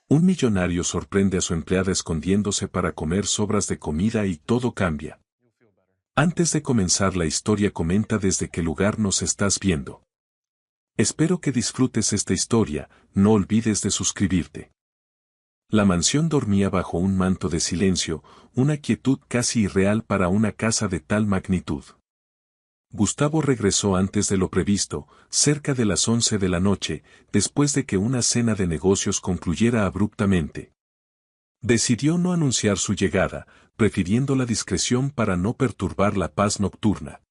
Un millonario sorprende a su empleada escondiéndose para comer sobras de comida y todo cambia. Antes de comenzar la historia, comenta desde qué lugar nos estás viendo. Espero que disfrutes esta historia, no olvides de suscribirte. La mansión dormía bajo un manto de silencio, una quietud casi irreal para una casa de tal magnitud. Gustavo regresó antes de lo previsto, cerca de las 11 de la noche, después de que una cena de negocios concluyera abruptamente. Decidió no anunciar su llegada, prefiriendo la discreción para no perturbar la paz nocturna.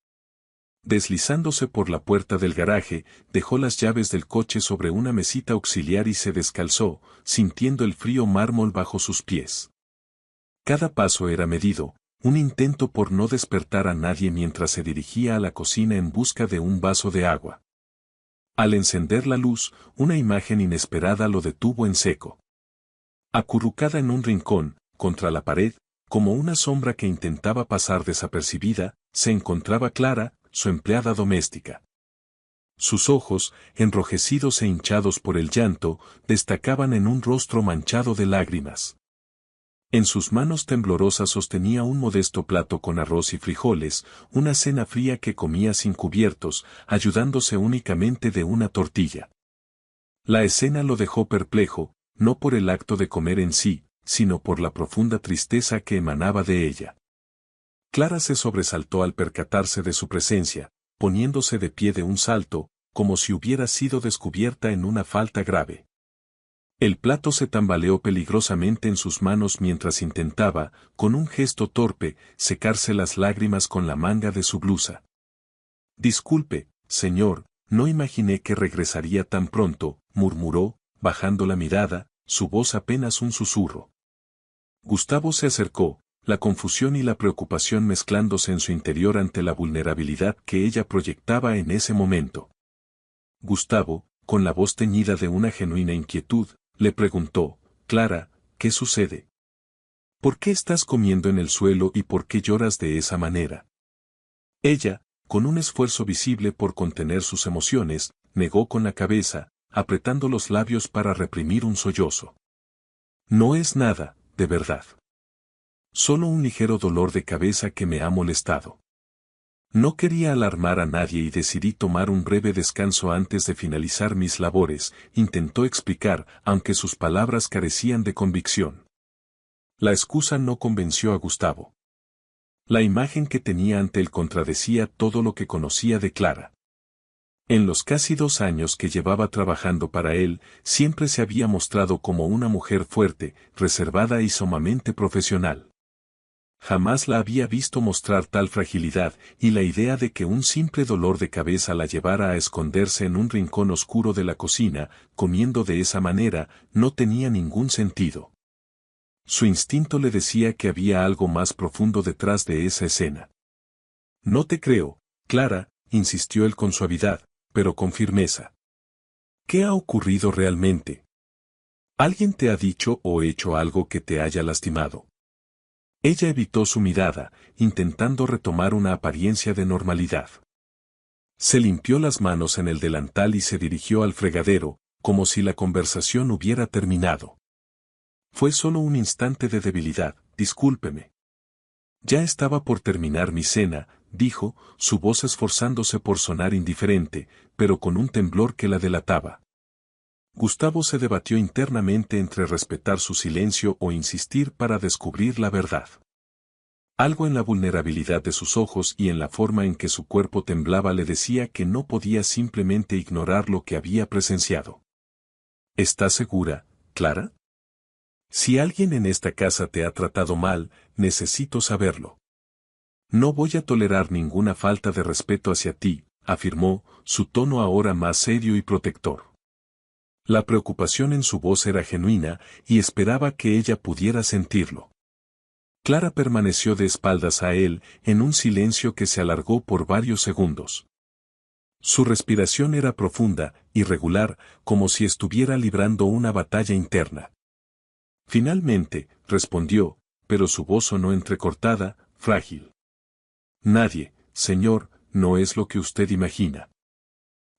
Deslizándose por la puerta del garaje, dejó las llaves del coche sobre una mesita auxiliar y se descalzó, sintiendo el frío mármol bajo sus pies. Cada paso era medido, un intento por no despertar a nadie mientras se dirigía a la cocina en busca de un vaso de agua. Al encender la luz, una imagen inesperada lo detuvo en seco. Acurrucada en un rincón, contra la pared, como una sombra que intentaba pasar desapercibida, se encontraba Clara, su empleada doméstica. Sus ojos, enrojecidos e hinchados por el llanto, destacaban en un rostro manchado de lágrimas. En sus manos temblorosas sostenía un modesto plato con arroz y frijoles, una cena fría que comía sin cubiertos, ayudándose únicamente de una tortilla. La escena lo dejó perplejo, no por el acto de comer en sí, sino por la profunda tristeza que emanaba de ella. Clara se sobresaltó al percatarse de su presencia, poniéndose de pie de un salto, como si hubiera sido descubierta en una falta grave. El plato se tambaleó peligrosamente en sus manos mientras intentaba, con un gesto torpe, secarse las lágrimas con la manga de su blusa. «Disculpe, señor, no imaginé que regresaría tan pronto», murmuró, bajando la mirada, su voz apenas un susurro. Gustavo se acercó, la confusión y la preocupación mezclándose en su interior ante la vulnerabilidad que ella proyectaba en ese momento. Gustavo, con la voz teñida de una genuina inquietud, le preguntó: «Clara, ¿qué sucede? ¿Por qué estás comiendo en el suelo y por qué lloras de esa manera?» Ella, con un esfuerzo visible por contener sus emociones, negó con la cabeza, apretando los labios para reprimir un sollozo. «No es nada, de verdad. Solo un ligero dolor de cabeza que me ha molestado. No quería alarmar a nadie y decidí tomar un breve descanso antes de finalizar mis labores», intentó explicar, aunque sus palabras carecían de convicción. La excusa no convenció a Gustavo. La imagen que tenía ante él contradecía todo lo que conocía de Clara. En los casi 2 años que llevaba trabajando para él, siempre se había mostrado como una mujer fuerte, reservada y sumamente profesional. Jamás la había visto mostrar tal fragilidad, y la idea de que un simple dolor de cabeza la llevara a esconderse en un rincón oscuro de la cocina, comiendo de esa manera, no tenía ningún sentido. Su instinto le decía que había algo más profundo detrás de esa escena. «No te creo, Clara», insistió él con suavidad, pero con firmeza. «¿Qué ha ocurrido realmente? ¿Alguien te ha dicho o hecho algo que te haya lastimado?» Ella evitó su mirada, intentando retomar una apariencia de normalidad. Se limpió las manos en el delantal y se dirigió al fregadero, como si la conversación hubiera terminado. «Fue solo un instante de debilidad, discúlpeme». «Ya estaba por terminar mi cena», dijo, su voz esforzándose por sonar indiferente, pero con un temblor que la delataba. Gustavo se debatió internamente entre respetar su silencio o insistir para descubrir la verdad. Algo en la vulnerabilidad de sus ojos y en la forma en que su cuerpo temblaba le decía que no podía simplemente ignorar lo que había presenciado. «¿Estás segura, Clara? Si alguien en esta casa te ha tratado mal, necesito saberlo. No voy a tolerar ninguna falta de respeto hacia ti», afirmó, su tono ahora más serio y protector. La preocupación en su voz era genuina, y esperaba que ella pudiera sentirlo. Clara permaneció de espaldas a él, en un silencio que se alargó por varios segundos. Su respiración era profunda, irregular, como si estuviera librando una batalla interna. Finalmente, respondió, pero su voz sonó entrecortada, frágil. «Nadie, señor, no es lo que usted imagina.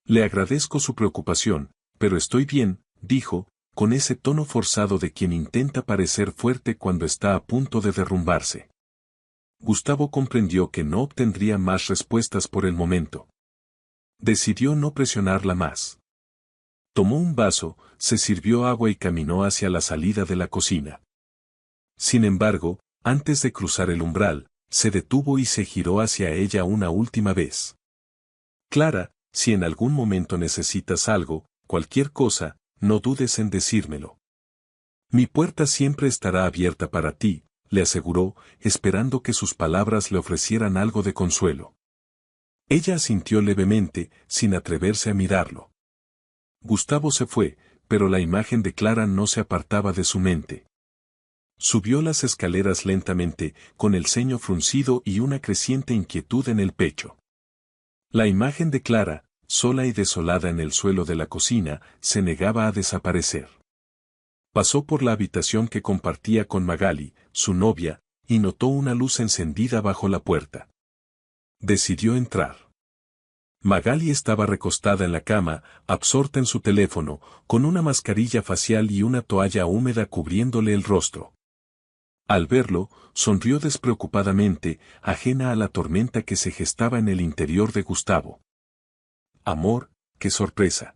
Le agradezco su preocupación, pero estoy bien», dijo, con ese tono forzado de quien intenta parecer fuerte cuando está a punto de derrumbarse. Gustavo comprendió que no obtendría más respuestas por el momento. Decidió no presionarla más. Tomó un vaso, se sirvió agua y caminó hacia la salida de la cocina. Sin embargo, antes de cruzar el umbral, se detuvo y se giró hacia ella una última vez. Clara, si en algún momento necesitas algo, cualquier cosa, no dudes en decírmelo. Mi puerta siempre estará abierta para ti, le aseguró, esperando que sus palabras le ofrecieran algo de consuelo. Ella asintió levemente, sin atreverse a mirarlo. Gustavo se fue, pero la imagen de Clara no se apartaba de su mente. Subió las escaleras lentamente, con el ceño fruncido y una creciente inquietud en el pecho. La imagen de Clara, sola y desolada en el suelo de la cocina, se negaba a desaparecer. Pasó por la habitación que compartía con Magali, su novia, y notó una luz encendida bajo la puerta. Decidió entrar. Magali estaba recostada en la cama, absorta en su teléfono, con una mascarilla facial y una toalla húmeda cubriéndole el rostro. Al verlo, sonrió despreocupadamente, ajena a la tormenta que se gestaba en el interior de Gustavo. Amor, qué sorpresa.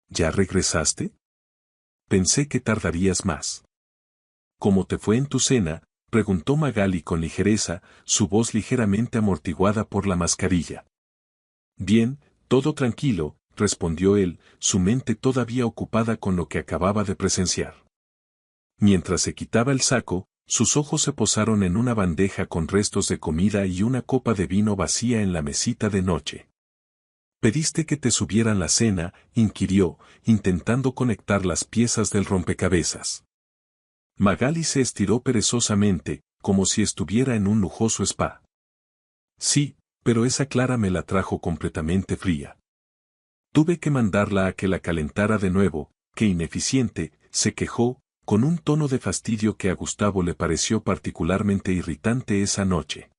¿Ya regresaste? Pensé que tardarías más. ¿Cómo te fue en tu cena?, preguntó Magali con ligereza, su voz ligeramente amortiguada por la mascarilla. Bien, todo tranquilo, respondió él, su mente todavía ocupada con lo que acababa de presenciar. Mientras se quitaba el saco, sus ojos se posaron en una bandeja con restos de comida y una copa de vino vacía en la mesita de noche. «¿Pediste que te subieran la cena?», inquirió, intentando conectar las piezas del rompecabezas. Magali se estiró perezosamente, como si estuviera en un lujoso spa. «Sí, pero esa Clara me la trajo completamente fría. Tuve que mandarla a que la calentara de nuevo, qué ineficiente», se quejó, con un tono de fastidio que a Gustavo le pareció particularmente irritante esa noche.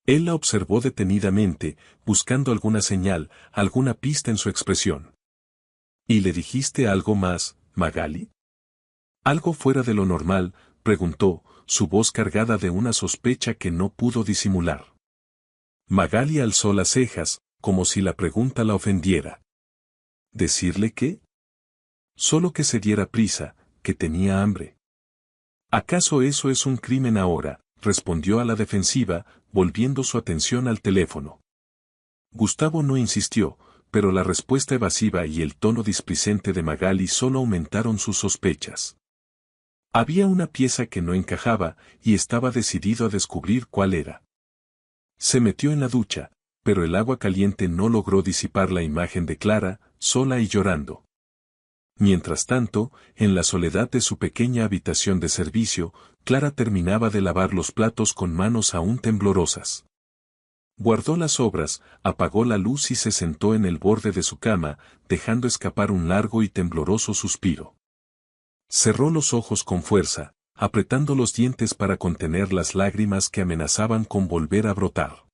Él la observó detenidamente, buscando alguna señal, alguna pista en su expresión. «¿Y le dijiste algo más, Magali? ¿Algo fuera de lo normal?», preguntó, su voz cargada de una sospecha que no pudo disimular. Magali alzó las cejas, como si la pregunta la ofendiera. ¿Decirle qué? Solo que se diera prisa, que tenía hambre. ¿Acaso eso es un crimen ahora?, respondió a la defensiva, volviendo su atención al teléfono. Gustavo no insistió, pero la respuesta evasiva y el tono displicente de Magali solo aumentaron sus sospechas. Había una pieza que no encajaba, y estaba decidido a descubrir cuál era. Se metió en la ducha, pero el agua caliente no logró disipar la imagen de Clara, sola y llorando. Mientras tanto, en la soledad de su pequeña habitación de servicio, Clara terminaba de lavar los platos con manos aún temblorosas. Guardó las sobras, apagó la luz y se sentó en el borde de su cama, dejando escapar un largo y tembloroso suspiro. Cerró los ojos con fuerza, apretando los dientes para contener las lágrimas que amenazaban con volver a brotar.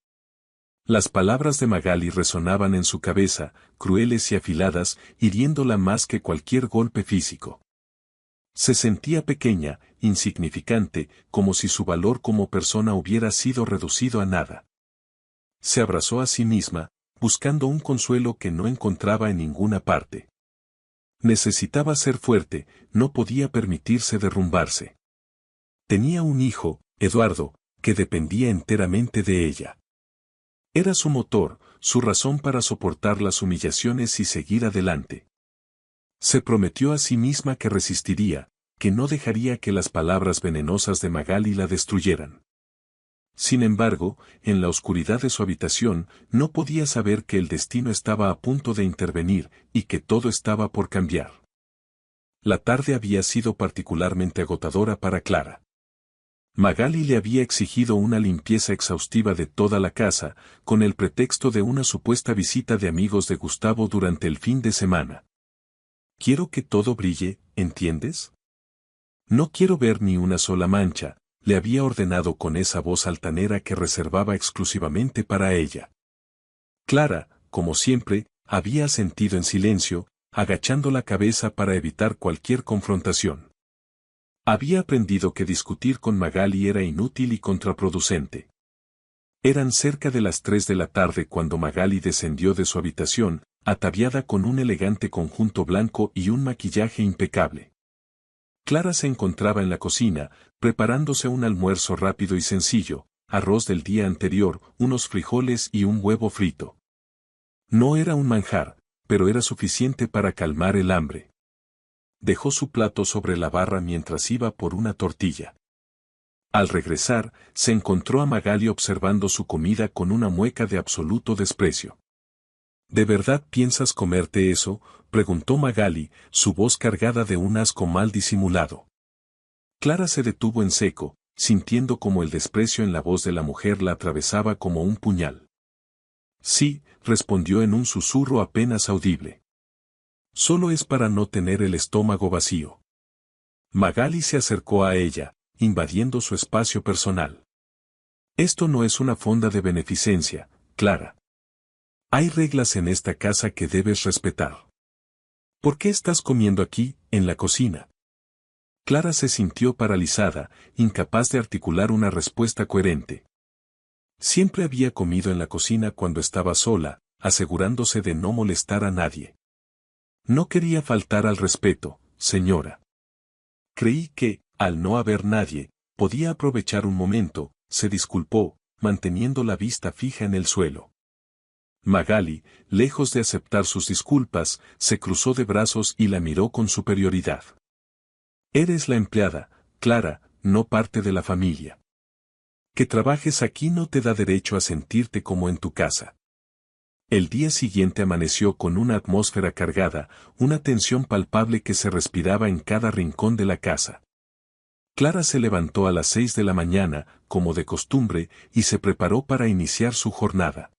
Las palabras de Magali resonaban en su cabeza, crueles y afiladas, hiriéndola más que cualquier golpe físico. Se sentía pequeña, insignificante, como si su valor como persona hubiera sido reducido a nada. Se abrazó a sí misma, buscando un consuelo que no encontraba en ninguna parte. Necesitaba ser fuerte, no podía permitirse derrumbarse. Tenía un hijo, Eduardo, que dependía enteramente de ella. Era su motor, su razón para soportar las humillaciones y seguir adelante. Se prometió a sí misma que resistiría, que no dejaría que las palabras venenosas de Magali la destruyeran. Sin embargo, en la oscuridad de su habitación, no podía saber que el destino estaba a punto de intervenir y que todo estaba por cambiar. La tarde había sido particularmente agotadora para Clara. Magali le había exigido una limpieza exhaustiva de toda la casa, con el pretexto de una supuesta visita de amigos de Gustavo durante el fin de semana. «Quiero que todo brille, ¿entiendes? No quiero ver ni una sola mancha», le había ordenado con esa voz altanera que reservaba exclusivamente para ella. Clara, como siempre, había asentido en silencio, agachando la cabeza para evitar cualquier confrontación. Había aprendido que discutir con Magali era inútil y contraproducente. Eran cerca de las 3 de la tarde cuando Magali descendió de su habitación, ataviada con un elegante conjunto blanco y un maquillaje impecable. Clara se encontraba en la cocina, preparándose un almuerzo rápido y sencillo, arroz del día anterior, unos frijoles y un huevo frito. No era un manjar, pero era suficiente para calmar el hambre. Dejó su plato sobre la barra mientras iba por una tortilla. Al regresar, se encontró a Magali observando su comida con una mueca de absoluto desprecio. ¿De verdad piensas comerte eso?, preguntó Magali, su voz cargada de un asco mal disimulado. Clara se detuvo en seco, sintiendo como el desprecio en la voz de la mujer la atravesaba como un puñal. Sí, respondió en un susurro apenas audible. Solo es para no tener el estómago vacío. Magali se acercó a ella, invadiendo su espacio personal. Esto no es una fonda de beneficencia, Clara. Hay reglas en esta casa que debes respetar. ¿Por qué estás comiendo aquí, en la cocina? Clara se sintió paralizada, incapaz de articular una respuesta coherente. Siempre había comido en la cocina cuando estaba sola, asegurándose de no molestar a nadie. No quería faltar al respeto, señora. Creí que, al no haber nadie, podía aprovechar un momento, se disculpó, manteniendo la vista fija en el suelo. Magali, lejos de aceptar sus disculpas, se cruzó de brazos y la miró con superioridad. Eres la empleada, Clara, no parte de la familia. Que trabajes aquí no te da derecho a sentirte como en tu casa. El día siguiente amaneció con una atmósfera cargada, una tensión palpable que se respiraba en cada rincón de la casa. Clara se levantó a las 6 de la mañana, como de costumbre, y se preparó para iniciar su jornada.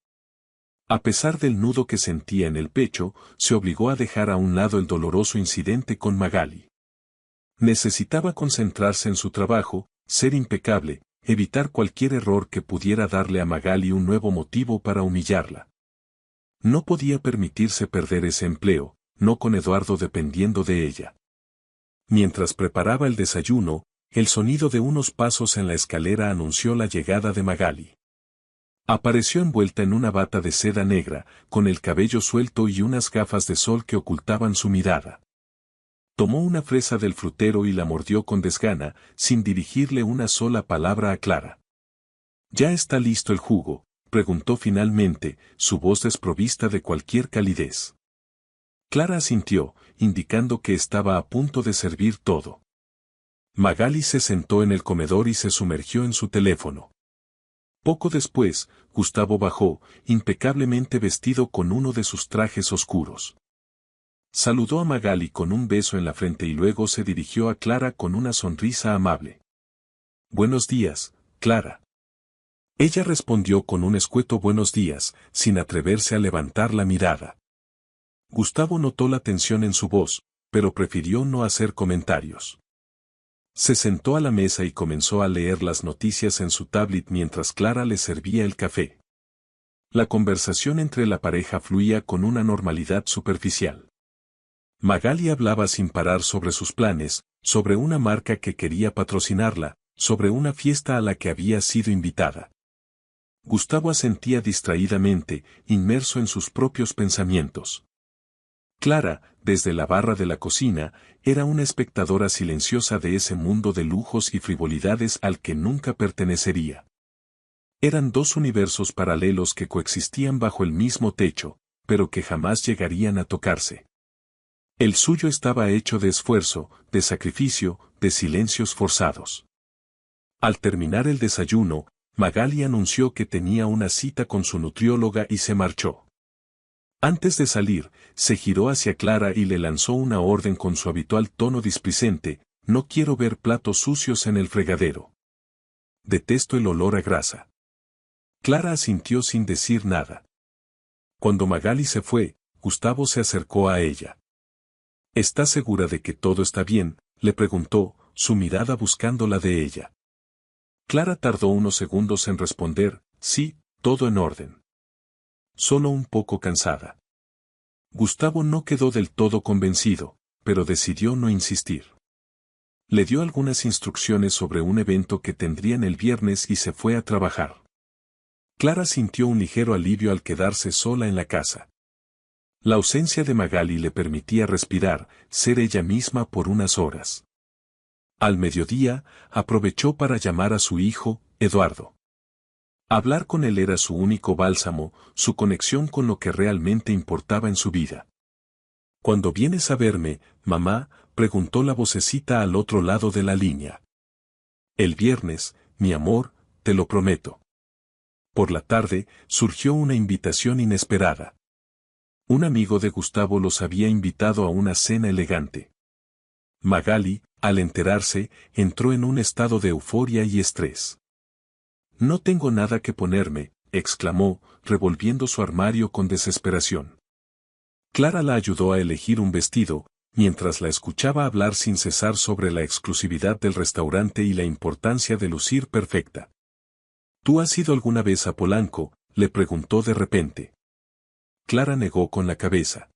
A pesar del nudo que sentía en el pecho, se obligó a dejar a un lado el doloroso incidente con Magali. Necesitaba concentrarse en su trabajo, ser impecable, evitar cualquier error que pudiera darle a Magali un nuevo motivo para humillarla. No podía permitirse perder ese empleo, no con Eduardo dependiendo de ella. Mientras preparaba el desayuno, el sonido de unos pasos en la escalera anunció la llegada de Magali. Apareció envuelta en una bata de seda negra, con el cabello suelto y unas gafas de sol que ocultaban su mirada. Tomó una fresa del frutero y la mordió con desgana, sin dirigirle una sola palabra a Clara. ¿Ya está listo el jugo?, preguntó finalmente, su voz desprovista de cualquier calidez. Clara asintió, indicando que estaba a punto de servir todo. Magali se sentó en el comedor y se sumergió en su teléfono. Poco después, Gustavo bajó, impecablemente vestido con uno de sus trajes oscuros. Saludó a Magali con un beso en la frente y luego se dirigió a Clara con una sonrisa amable. Buenos días, Clara. Ella respondió con un escueto buenos días, sin atreverse a levantar la mirada. Gustavo notó la tensión en su voz, pero prefirió no hacer comentarios. Se sentó a la mesa y comenzó a leer las noticias en su tablet mientras Clara le servía el café. La conversación entre la pareja fluía con una normalidad superficial. Magali hablaba sin parar sobre sus planes, sobre una marca que quería patrocinarla, sobre una fiesta a la que había sido invitada. Gustavo asentía distraídamente, inmerso en sus propios pensamientos. Clara, desde la barra de la cocina, era una espectadora silenciosa de ese mundo de lujos y frivolidades al que nunca pertenecería. Eran dos universos paralelos que coexistían bajo el mismo techo, pero que jamás llegarían a tocarse. El suyo estaba hecho de esfuerzo, de sacrificio, de silencios forzados. Al terminar el desayuno, Magali anunció que tenía una cita con su nutrióloga y se marchó. Antes de salir, se giró hacia Clara y le lanzó una orden con su habitual tono displicente: no quiero ver platos sucios en el fregadero. Detesto el olor a grasa. Clara asintió sin decir nada. Cuando Magali se fue, Gustavo se acercó a ella. ¿Estás segura de que todo está bien?, le preguntó, su mirada buscando la de ella. Clara tardó unos segundos en responder: sí, todo en orden. Solo un poco cansada. Gustavo no quedó del todo convencido, pero decidió no insistir. Le dio algunas instrucciones sobre un evento que tendrían el viernes y se fue a trabajar. Clara sintió un ligero alivio al quedarse sola en la casa. La ausencia de Magali le permitía respirar, ser ella misma por unas horas. Al mediodía, aprovechó para llamar a su hijo, Eduardo. Hablar con él era su único bálsamo, su conexión con lo que realmente importaba en su vida. «¿Cuándo vienes a verme, mamá?», preguntó la vocecita al otro lado de la línea. «El viernes, mi amor, te lo prometo». Por la tarde, surgió una invitación inesperada. Un amigo de Gustavo los había invitado a una cena elegante. Magali, al enterarse, entró en un estado de euforia y estrés. «No tengo nada que ponerme», exclamó, revolviendo su armario con desesperación. Clara la ayudó a elegir un vestido, mientras la escuchaba hablar sin cesar sobre la exclusividad del restaurante y la importancia de lucir perfecta. «¿Tú has ido alguna vez a Polanco?», le preguntó de repente. Clara negó con la cabeza.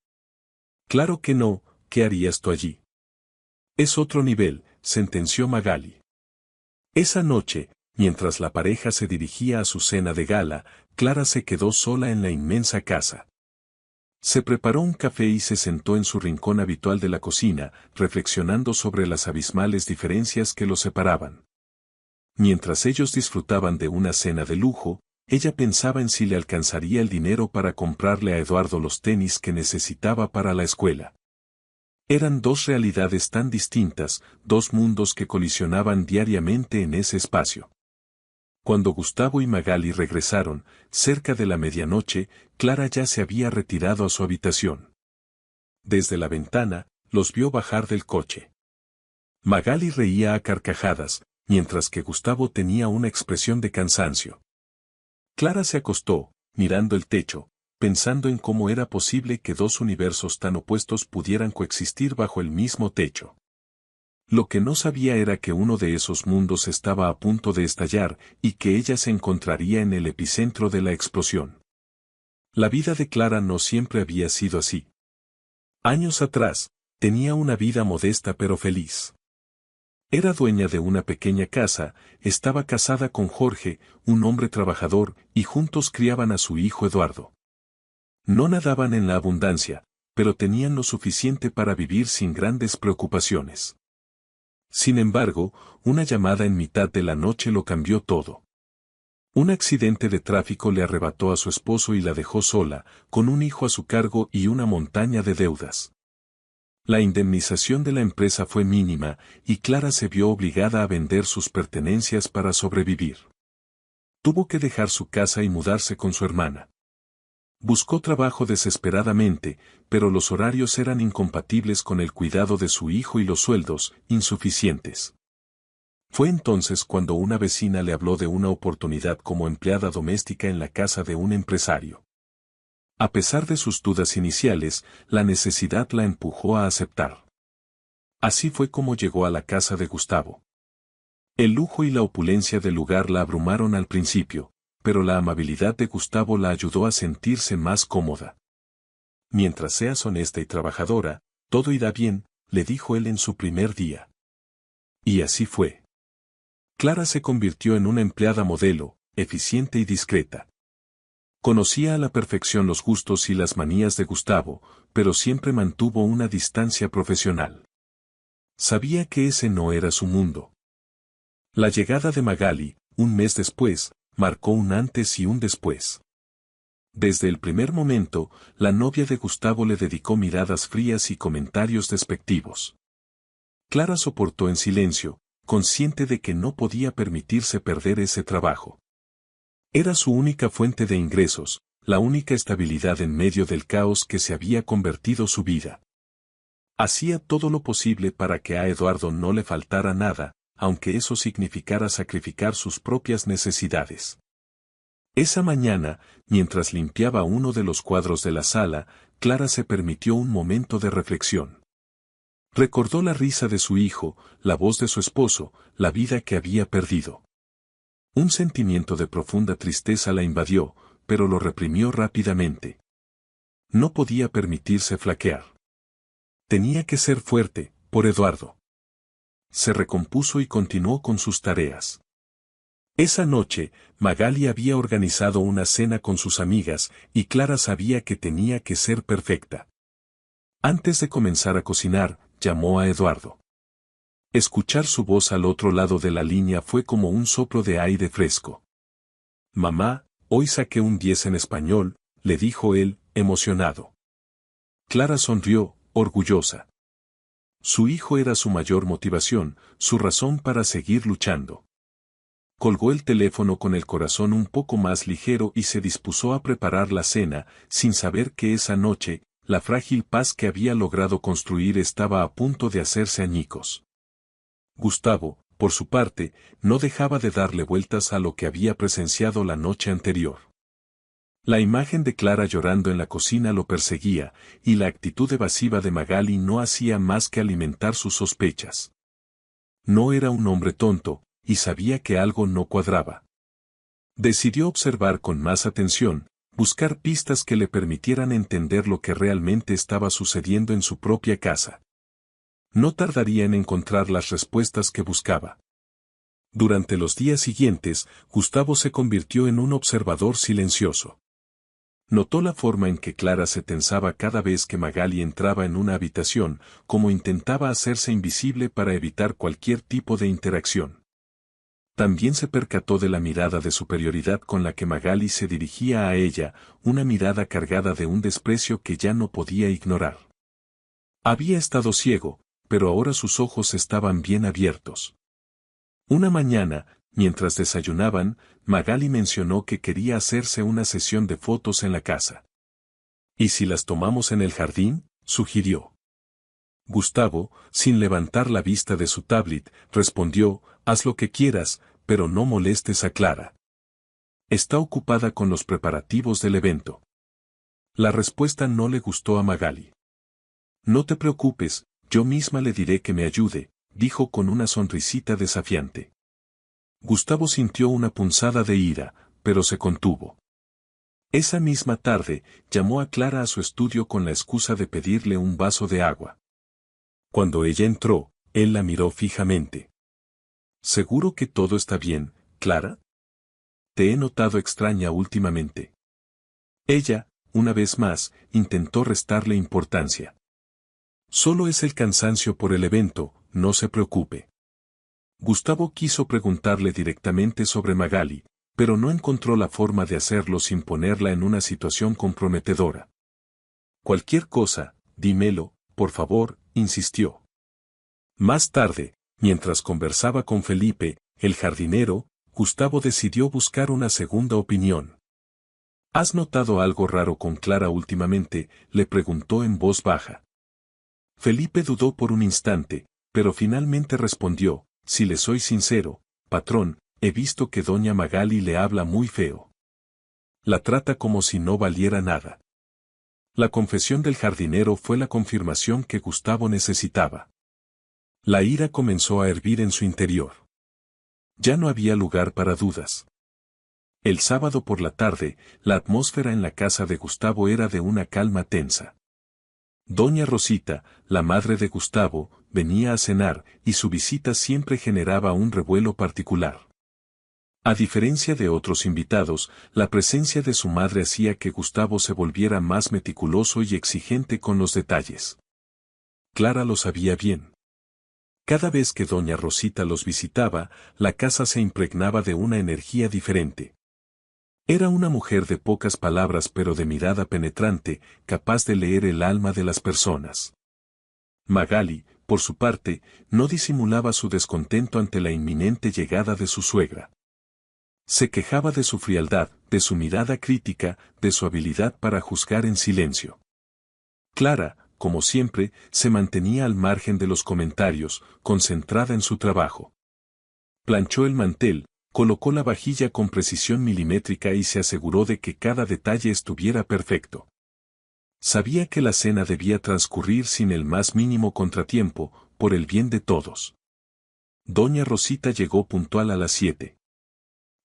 «Claro que no, ¿qué harías tú allí?». «Es otro nivel», sentenció Magali. Esa noche, mientras la pareja se dirigía a su cena de gala, Clara se quedó sola en la inmensa casa. Se preparó un café y se sentó en su rincón habitual de la cocina, reflexionando sobre las abismales diferencias que los separaban. Mientras ellos disfrutaban de una cena de lujo, ella pensaba en si le alcanzaría el dinero para comprarle a Eduardo los tenis que necesitaba para la escuela. Eran dos realidades tan distintas, dos mundos que colisionaban diariamente en ese espacio. Cuando Gustavo y Magali regresaron, cerca de la medianoche, Clara ya se había retirado a su habitación. Desde la ventana, los vio bajar del coche. Magali reía a carcajadas, mientras que Gustavo tenía una expresión de cansancio. Clara se acostó, mirando el techo, pensando en cómo era posible que dos universos tan opuestos pudieran coexistir bajo el mismo techo. Lo que no sabía era que uno de esos mundos estaba a punto de estallar y que ella se encontraría en el epicentro de la explosión. La vida de Clara no siempre había sido así. Años atrás, tenía una vida modesta pero feliz. Era dueña de una pequeña casa, estaba casada con Jorge, un hombre trabajador, y juntos criaban a su hijo Eduardo. No nadaban en la abundancia, pero tenían lo suficiente para vivir sin grandes preocupaciones. Sin embargo, una llamada en mitad de la noche lo cambió todo. Un accidente de tráfico le arrebató a su esposo y la dejó sola, con un hijo a su cargo y una montaña de deudas. La indemnización de la empresa fue mínima, y Clara se vio obligada a vender sus pertenencias para sobrevivir. Tuvo que dejar su casa y mudarse con su hermana. Buscó trabajo desesperadamente, pero los horarios eran incompatibles con el cuidado de su hijo y los sueldos, insuficientes. Fue entonces cuando una vecina le habló de una oportunidad como empleada doméstica en la casa de un empresario. A pesar de sus dudas iniciales, la necesidad la empujó a aceptar. Así fue como llegó a la casa de Gustavo. El lujo y la opulencia del lugar la abrumaron al principio, pero la amabilidad de Gustavo la ayudó a sentirse más cómoda. «Mientras seas honesta y trabajadora, todo irá bien», le dijo él en su primer día. Y así fue. Clara se convirtió en una empleada modelo, eficiente y discreta. Conocía a la perfección los gustos y las manías de Gustavo, pero siempre mantuvo una distancia profesional. Sabía que ese no era su mundo. La llegada de Magali, un mes después, marcó un antes y un después. Desde el primer momento, la novia de Gustavo le dedicó miradas frías y comentarios despectivos. Clara soportó en silencio, consciente de que no podía permitirse perder ese trabajo. Era su única fuente de ingresos, la única estabilidad en medio del caos que se había convertido su vida. Hacía todo lo posible para que a Eduardo no le faltara nada, aunque eso significara sacrificar sus propias necesidades. Esa mañana, mientras limpiaba uno de los cuadros de la sala, Clara se permitió un momento de reflexión. Recordó la risa de su hijo, la voz de su esposo, la vida que había perdido. Un sentimiento de profunda tristeza la invadió, pero lo reprimió rápidamente. No podía permitirse flaquear. Tenía que ser fuerte, por Eduardo. Se recompuso y continuó con sus tareas. Esa noche, Magali había organizado una cena con sus amigas y Clara sabía que tenía que ser perfecta. Antes de comenzar a cocinar, llamó a Eduardo. Escuchar su voz al otro lado de la línea fue como un soplo de aire fresco. Mamá, hoy saqué un 10 en español, le dijo él, emocionado. Clara sonrió, orgullosa. Su hijo era su mayor motivación, su razón para seguir luchando. Colgó el teléfono con el corazón un poco más ligero y se dispuso a preparar la cena, sin saber que esa noche, la frágil paz que había logrado construir estaba a punto de hacerse añicos. Gustavo, por su parte, no dejaba de darle vueltas a lo que había presenciado la noche anterior. La imagen de Clara llorando en la cocina lo perseguía, y la actitud evasiva de Magali no hacía más que alimentar sus sospechas. No era un hombre tonto, y sabía que algo no cuadraba. Decidió observar con más atención, buscar pistas que le permitieran entender lo que realmente estaba sucediendo en su propia casa. No tardaría en encontrar las respuestas que buscaba. Durante los días siguientes, Gustavo se convirtió en un observador silencioso. Notó la forma en que Clara se tensaba cada vez que Magali entraba en una habitación, como intentaba hacerse invisible para evitar cualquier tipo de interacción. También se percató de la mirada de superioridad con la que Magali se dirigía a ella, una mirada cargada de un desprecio que ya no podía ignorar. Había estado ciego, pero ahora sus ojos estaban bien abiertos. Una mañana, mientras desayunaban, Magali mencionó que quería hacerse una sesión de fotos en la casa. ¿Y si las tomamos en el jardín?, sugirió. Gustavo, sin levantar la vista de su tablet, respondió, haz lo que quieras, pero no molestes a Clara. Está ocupada con los preparativos del evento. La respuesta no le gustó a Magali. No te preocupes, yo misma le diré que me ayude, dijo con una sonrisita desafiante. Gustavo sintió una punzada de ira, pero se contuvo. Esa misma tarde, llamó a Clara a su estudio con la excusa de pedirle un vaso de agua. Cuando ella entró, él la miró fijamente. ¿Seguro que todo está bien, Clara? Te he notado extraña últimamente. Ella, una vez más, intentó restarle importancia. Solo es el cansancio por el evento, no se preocupe. Gustavo quiso preguntarle directamente sobre Magali, pero no encontró la forma de hacerlo sin ponerla en una situación comprometedora. Cualquier cosa, dímelo, por favor, insistió. Más tarde, mientras conversaba con Felipe, el jardinero, Gustavo decidió buscar una segunda opinión. ¿Has notado algo raro con Clara últimamente?, le preguntó en voz baja. Felipe dudó por un instante, pero finalmente respondió, si le soy sincero, patrón, he visto que doña Magali le habla muy feo. La trata como si no valiera nada. La confesión del jardinero fue la confirmación que Gustavo necesitaba. La ira comenzó a hervir en su interior. Ya no había lugar para dudas. El sábado por la tarde, la atmósfera en la casa de Gustavo era de una calma tensa. Doña Rosita, la madre de Gustavo, venía a cenar, y su visita siempre generaba un revuelo particular. A diferencia de otros invitados, la presencia de su madre hacía que Gustavo se volviera más meticuloso y exigente con los detalles. Clara lo sabía bien. Cada vez que doña Rosita los visitaba, la casa se impregnaba de una energía diferente. Era una mujer de pocas palabras pero de mirada penetrante, capaz de leer el alma de las personas. Magali, por su parte, no disimulaba su descontento ante la inminente llegada de su suegra. Se quejaba de su frialdad, de su mirada crítica, de su habilidad para juzgar en silencio. Clara, como siempre, se mantenía al margen de los comentarios, concentrada en su trabajo. Planchó el mantel, colocó la vajilla con precisión milimétrica y se aseguró de que cada detalle estuviera perfecto. Sabía que la cena debía transcurrir sin el más mínimo contratiempo, por el bien de todos. Doña Rosita llegó puntual a las 7.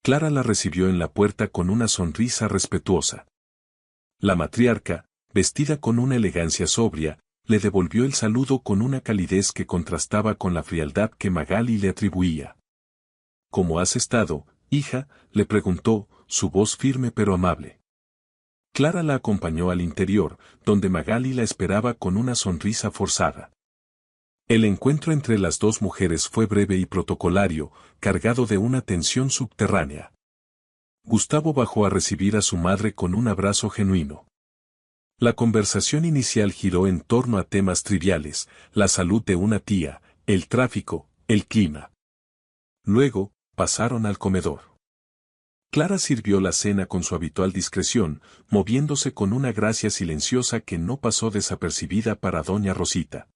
Clara la recibió en la puerta con una sonrisa respetuosa. La matriarca, vestida con una elegancia sobria, le devolvió el saludo con una calidez que contrastaba con la frialdad que Magali le atribuía. ¿Cómo has estado, hija?, le preguntó, su voz firme pero amable. Clara la acompañó al interior, donde Magali la esperaba con una sonrisa forzada. El encuentro entre las dos mujeres fue breve y protocolario, cargado de una tensión subterránea. Gustavo bajó a recibir a su madre con un abrazo genuino. La conversación inicial giró en torno a temas triviales, la salud de una tía, el tráfico, el clima. Luego, pasaron al comedor. Clara sirvió la cena con su habitual discreción, moviéndose con una gracia silenciosa que no pasó desapercibida para doña Rosita.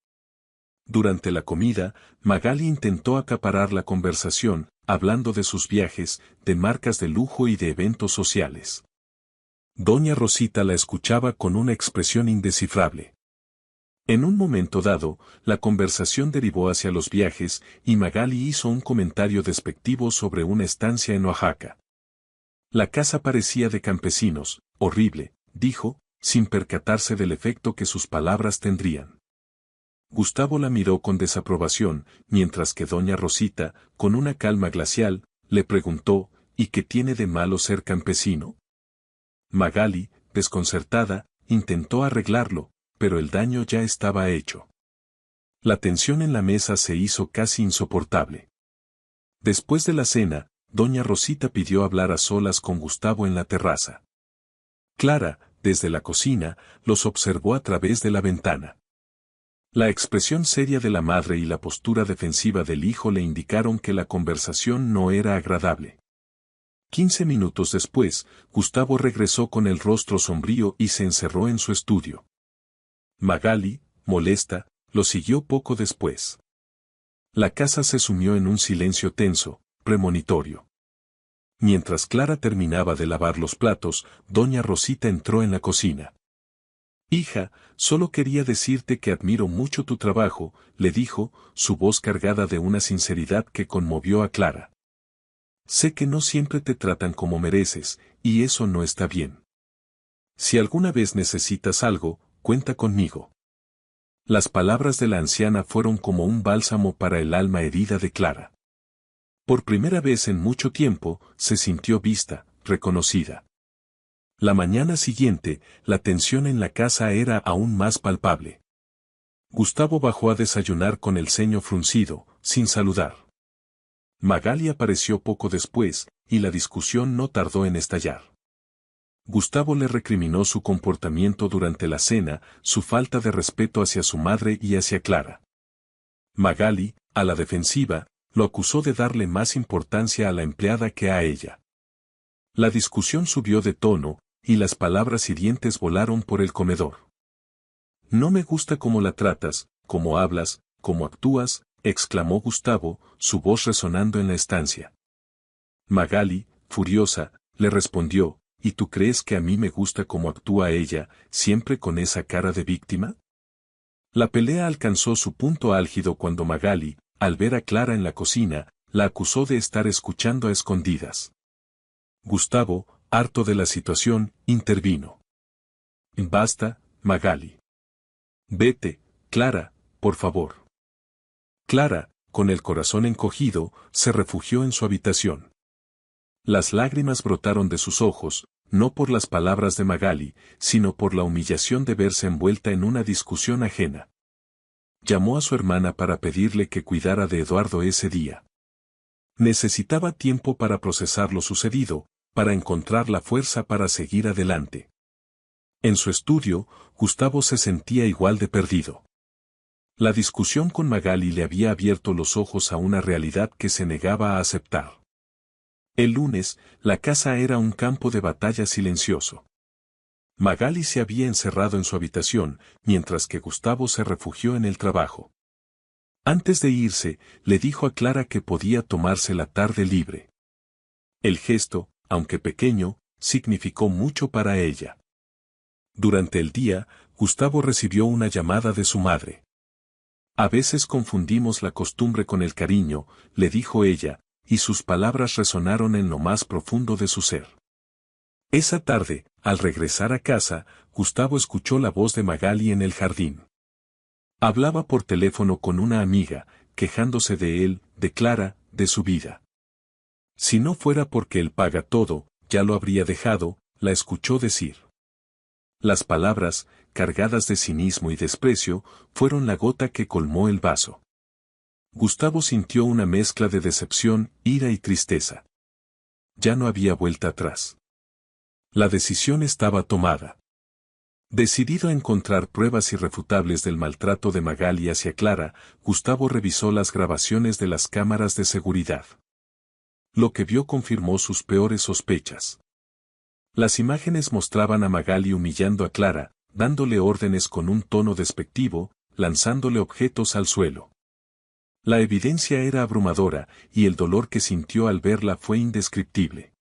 Durante la comida, Magali intentó acaparar la conversación, hablando de sus viajes, de marcas de lujo y de eventos sociales. Doña Rosita la escuchaba con una expresión indescifrable. En un momento dado, la conversación derivó hacia los viajes y Magali hizo un comentario despectivo sobre una estancia en Oaxaca. La casa parecía de campesinos, horrible, dijo, sin percatarse del efecto que sus palabras tendrían. Gustavo la miró con desaprobación, mientras que doña Rosita, con una calma glacial, le preguntó, ¿y qué tiene de malo ser campesino? Magali, desconcertada, intentó arreglarlo, pero el daño ya estaba hecho. La tensión en la mesa se hizo casi insoportable. Después de la cena, doña Rosita pidió hablar a solas con Gustavo en la terraza. Clara, desde la cocina, los observó a través de la ventana. La expresión seria de la madre y la postura defensiva del hijo le indicaron que la conversación no era agradable. 15 minutos después, Gustavo regresó con el rostro sombrío y se encerró en su estudio. Magali, molesta, lo siguió poco después. La casa se sumió en un silencio tenso, premonitorio. Mientras Clara terminaba de lavar los platos, doña Rosita entró en la cocina. «Hija, solo quería decirte que admiro mucho tu trabajo», le dijo, su voz cargada de una sinceridad que conmovió a Clara. «Sé que no siempre te tratan como mereces, y eso no está bien. Si alguna vez necesitas algo, cuenta conmigo». Las palabras de la anciana fueron como un bálsamo para el alma herida de Clara. Por primera vez en mucho tiempo, se sintió vista, reconocida. La mañana siguiente, la tensión en la casa era aún más palpable. Gustavo bajó a desayunar con el ceño fruncido, sin saludar. Magali apareció poco después, y la discusión no tardó en estallar. Gustavo le recriminó su comportamiento durante la cena, su falta de respeto hacia su madre y hacia Clara. Magali, a la defensiva, lo acusó de darle más importancia a la empleada que a ella. La discusión subió de tono, y las palabras hirientes volaron por el comedor. «No me gusta cómo la tratas, cómo hablas, cómo actúas», exclamó Gustavo, su voz resonando en la estancia. Magali, furiosa, le respondió, «¿Y tú crees que a mí me gusta cómo actúa ella, siempre con esa cara de víctima?». La pelea alcanzó su punto álgido cuando Magali, al ver a Clara en la cocina, la acusó de estar escuchando a escondidas. Gustavo, harto de la situación, intervino. «Basta, Magali. Vete, Clara, por favor». Clara, con el corazón encogido, se refugió en su habitación. Las lágrimas brotaron de sus ojos, no por las palabras de Magali, sino por la humillación de verse envuelta en una discusión ajena. Llamó a su hermana para pedirle que cuidara de Eduardo ese día. Necesitaba tiempo para procesar lo sucedido, para encontrar la fuerza para seguir adelante. En su estudio, Gustavo se sentía igual de perdido. La discusión con Magali le había abierto los ojos a una realidad que se negaba a aceptar. El lunes, la casa era un campo de batalla silencioso. Magali se había encerrado en su habitación, mientras que Gustavo se refugió en el trabajo. Antes de irse, le dijo a Clara que podía tomarse la tarde libre. El gesto, aunque pequeño, significó mucho para ella. Durante el día, Gustavo recibió una llamada de su madre. «A veces confundimos la costumbre con el cariño», le dijo ella, y sus palabras resonaron en lo más profundo de su ser. Esa tarde, al regresar a casa, Gustavo escuchó la voz de Magali en el jardín. Hablaba por teléfono con una amiga, quejándose de él, de Clara, de su vida. Si no fuera porque él paga todo, ya lo habría dejado, la escuchó decir. Las palabras, cargadas de cinismo y desprecio, fueron la gota que colmó el vaso. Gustavo sintió una mezcla de decepción, ira y tristeza. Ya no había vuelta atrás. La decisión estaba tomada. Decidido a encontrar pruebas irrefutables del maltrato de Magali hacia Clara, Gustavo revisó las grabaciones de las cámaras de seguridad. Lo que vio confirmó sus peores sospechas. Las imágenes mostraban a Magali humillando a Clara, dándole órdenes con un tono despectivo, lanzándole objetos al suelo. La evidencia era abrumadora, y el dolor que sintió al verla fue indescriptible.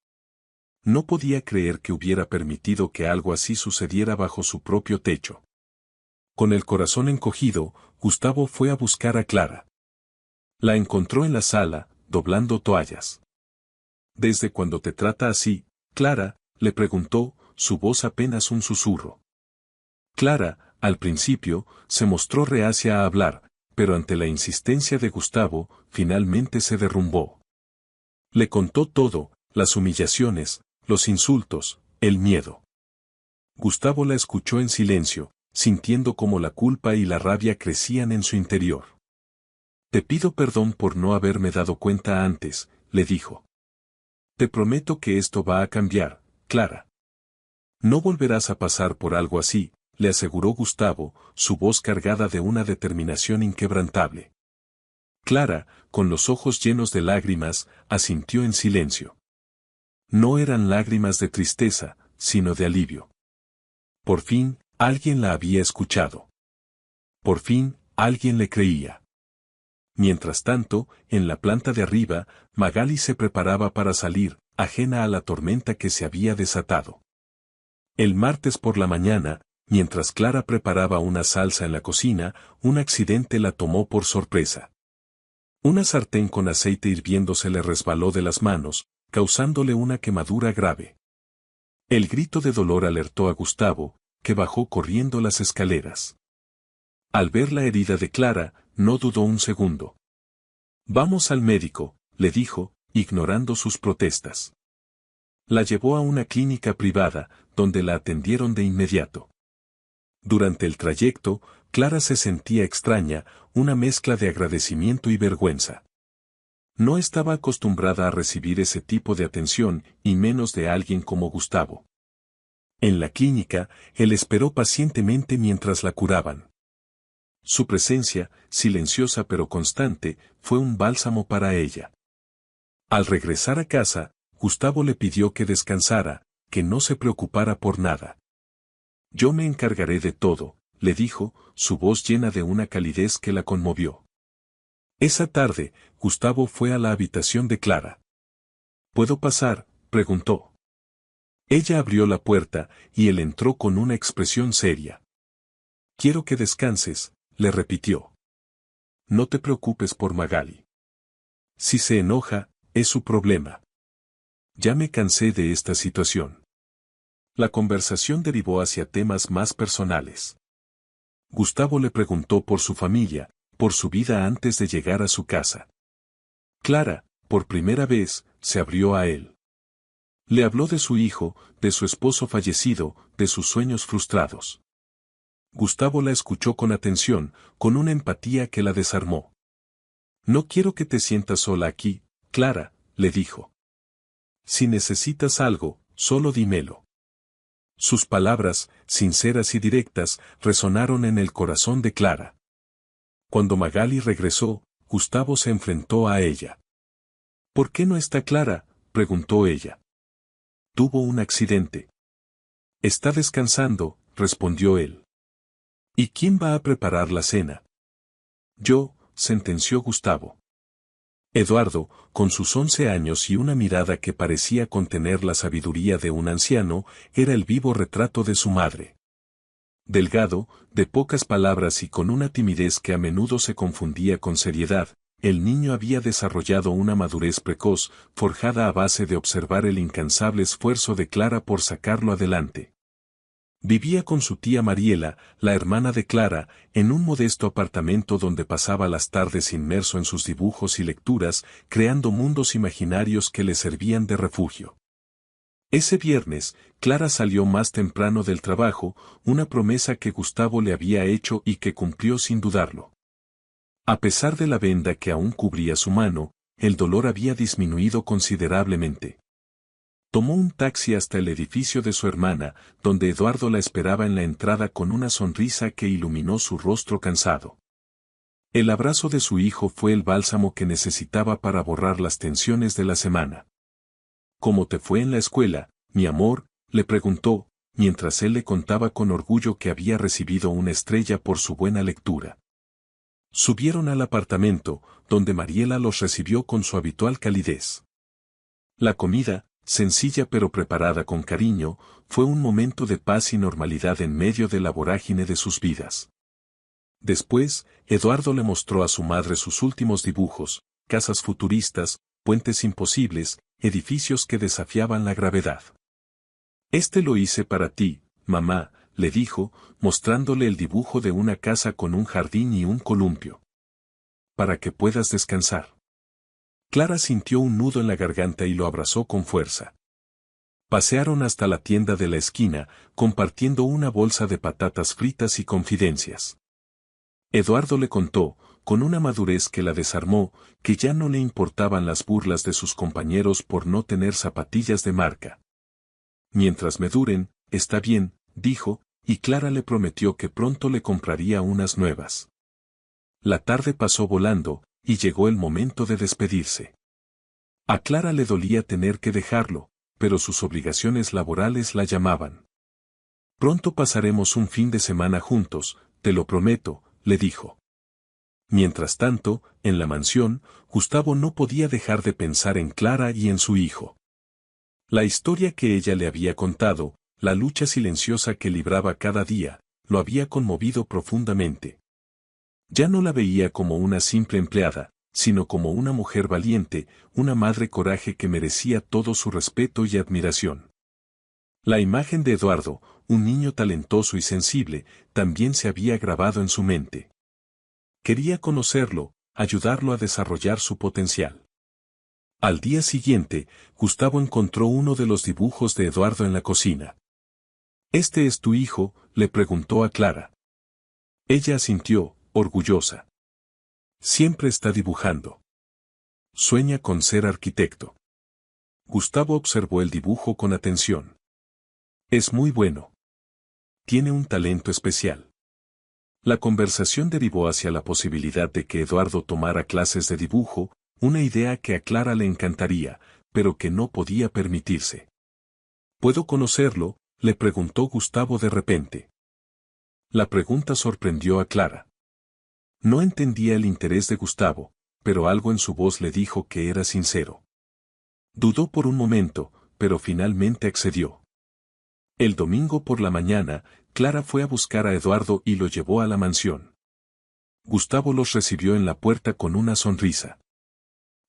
No podía creer que hubiera permitido que algo así sucediera bajo su propio techo. Con el corazón encogido, Gustavo fue a buscar a Clara. La encontró en la sala, doblando toallas. ¿Desde cuándo te trata así, Clara?, le preguntó, su voz apenas un susurro. Clara, al principio, se mostró reacia a hablar, pero ante la insistencia de Gustavo, finalmente se derrumbó. Le contó todo, las humillaciones, los insultos, el miedo. Gustavo la escuchó en silencio, sintiendo cómo la culpa y la rabia crecían en su interior. Te pido perdón por no haberme dado cuenta antes, le dijo. Te prometo que esto va a cambiar, Clara. No volverás a pasar por algo así, le aseguró Gustavo, su voz cargada de una determinación inquebrantable. Clara, con los ojos llenos de lágrimas, asintió en silencio. No eran lágrimas de tristeza, sino de alivio. Por fin, alguien la había escuchado. Por fin, alguien le creía. Mientras tanto, en la planta de arriba, Magali se preparaba para salir, ajena a la tormenta que se había desatado. El martes por la mañana, mientras Clara preparaba una salsa en la cocina, un accidente la tomó por sorpresa. Una sartén con aceite hirviendo se le resbaló de las manos, causándole una quemadura grave. El grito de dolor alertó a Gustavo, que bajó corriendo las escaleras. Al ver la herida de Clara, no dudó un segundo. Vamos al médico, le dijo, ignorando sus protestas. La llevó a una clínica privada, donde la atendieron de inmediato. Durante el trayecto, Clara se sentía extraña, una mezcla de agradecimiento y vergüenza. No estaba acostumbrada a recibir ese tipo de atención, y menos de alguien como Gustavo. En la clínica, él esperó pacientemente mientras la curaban. Su presencia, silenciosa pero constante, fue un bálsamo para ella. Al regresar a casa, Gustavo le pidió que descansara, que no se preocupara por nada. Yo me encargaré de todo, le dijo, su voz llena de una calidez que la conmovió. Esa tarde, Gustavo fue a la habitación de Clara. ¿Puedo pasar?, preguntó. Ella abrió la puerta, y él entró con una expresión seria. Quiero que descanses, le repitió. No te preocupes por Magali. Si se enoja, es su problema. Ya me cansé de esta situación. La conversación derivó hacia temas más personales. Gustavo le preguntó por su familia, por su vida antes de llegar a su casa. Clara, por primera vez, se abrió a él. Le habló de su hijo, de su esposo fallecido, de sus sueños frustrados. Gustavo la escuchó con atención, con una empatía que la desarmó. No quiero que te sientas sola aquí, Clara, le dijo. Si necesitas algo, solo dímelo. Sus palabras, sinceras y directas, resonaron en el corazón de Clara. Cuando Magali regresó, Gustavo se enfrentó a ella. ¿Por qué no está Clara?, preguntó ella. Tuvo un accidente. Está descansando, respondió él. ¿Y quién va a preparar la cena? Yo, sentenció Gustavo. Eduardo, con sus 11 años y una mirada que parecía contener la sabiduría de un anciano, era el vivo retrato de su madre. Delgado, de pocas palabras y con una timidez que a menudo se confundía con seriedad, el niño había desarrollado una madurez precoz, forjada a base de observar el incansable esfuerzo de Clara por sacarlo adelante. Vivía con su tía Mariela, la hermana de Clara, en un modesto apartamento donde pasaba las tardes inmerso en sus dibujos y lecturas, creando mundos imaginarios que le servían de refugio. Ese viernes, Clara salió más temprano del trabajo, una promesa que Gustavo le había hecho y que cumplió sin dudarlo. A pesar de la venda que aún cubría su mano, el dolor había disminuido considerablemente. Tomó un taxi hasta el edificio de su hermana, donde Eduardo la esperaba en la entrada con una sonrisa que iluminó su rostro cansado. El abrazo de su hijo fue el bálsamo que necesitaba para borrar las tensiones de la semana. ¿Cómo te fue en la escuela, mi amor?, le preguntó, mientras él le contaba con orgullo que había recibido una estrella por su buena lectura. Subieron al apartamento, donde Mariela los recibió con su habitual calidez. La comida, sencilla pero preparada con cariño, fue un momento de paz y normalidad en medio de la vorágine de sus vidas. Después, Eduardo le mostró a su madre sus últimos dibujos, casas futuristas, puentes imposibles, edificios que desafiaban la gravedad. «Este lo hice para ti, mamá», le dijo, mostrándole el dibujo de una casa con un jardín y un columpio. «Para que puedas descansar». Clara sintió un nudo en la garganta y lo abrazó con fuerza. Pasearon hasta la tienda de la esquina, compartiendo una bolsa de patatas fritas y confidencias. Eduardo le contó, con una madurez que la desarmó, que ya no le importaban las burlas de sus compañeros por no tener zapatillas de marca. «Mientras me duren, está bien», dijo, y Clara le prometió que pronto le compraría unas nuevas. La tarde pasó volando, y llegó el momento de despedirse. A Clara le dolía tener que dejarlo, pero sus obligaciones laborales la llamaban. «Pronto pasaremos un fin de semana juntos, te lo prometo», le dijo. Mientras tanto, en la mansión, Gustavo no podía dejar de pensar en Clara y en su hijo. La historia que ella le había contado, la lucha silenciosa que libraba cada día, lo había conmovido profundamente. Ya no la veía como una simple empleada, sino como una mujer valiente, una madre coraje que merecía todo su respeto y admiración. La imagen de Eduardo, un niño talentoso y sensible, también se había grabado en su mente. Quería conocerlo, ayudarlo a desarrollar su potencial. Al día siguiente, Gustavo encontró uno de los dibujos de Eduardo en la cocina. «¿Este es tu hijo?», le preguntó a Clara. Ella asintió, orgullosa. «Siempre está dibujando. Sueña con ser arquitecto». Gustavo observó el dibujo con atención. «Es muy bueno. Tiene un talento especial». La conversación derivó hacia la posibilidad de que Eduardo tomara clases de dibujo, una idea que a Clara le encantaría, pero que no podía permitirse. «¿Puedo conocerlo?», le preguntó Gustavo de repente. La pregunta sorprendió a Clara. No entendía el interés de Gustavo, pero algo en su voz le dijo que era sincero. Dudó por un momento, pero finalmente accedió. El domingo por la mañana, Clara fue a buscar a Eduardo y lo llevó a la mansión. Gustavo los recibió en la puerta con una sonrisa.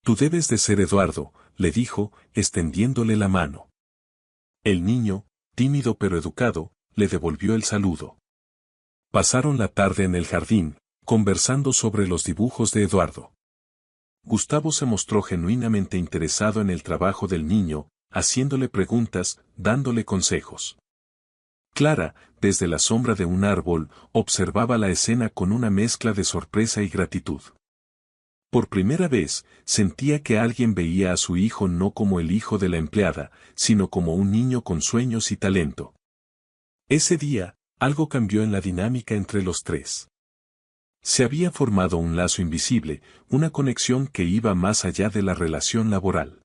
«Tú debes de ser Eduardo», le dijo, extendiéndole la mano. El niño, tímido pero educado, le devolvió el saludo. Pasaron la tarde en el jardín, conversando sobre los dibujos de Eduardo. Gustavo se mostró genuinamente interesado en el trabajo del niño, haciéndole preguntas, dándole consejos. Clara, desde la sombra de un árbol, observaba la escena con una mezcla de sorpresa y gratitud. Por primera vez, sentía que alguien veía a su hijo no como el hijo de la empleada, sino como un niño con sueños y talento. Ese día, algo cambió en la dinámica entre los tres. Se había formado un lazo invisible, una conexión que iba más allá de la relación laboral.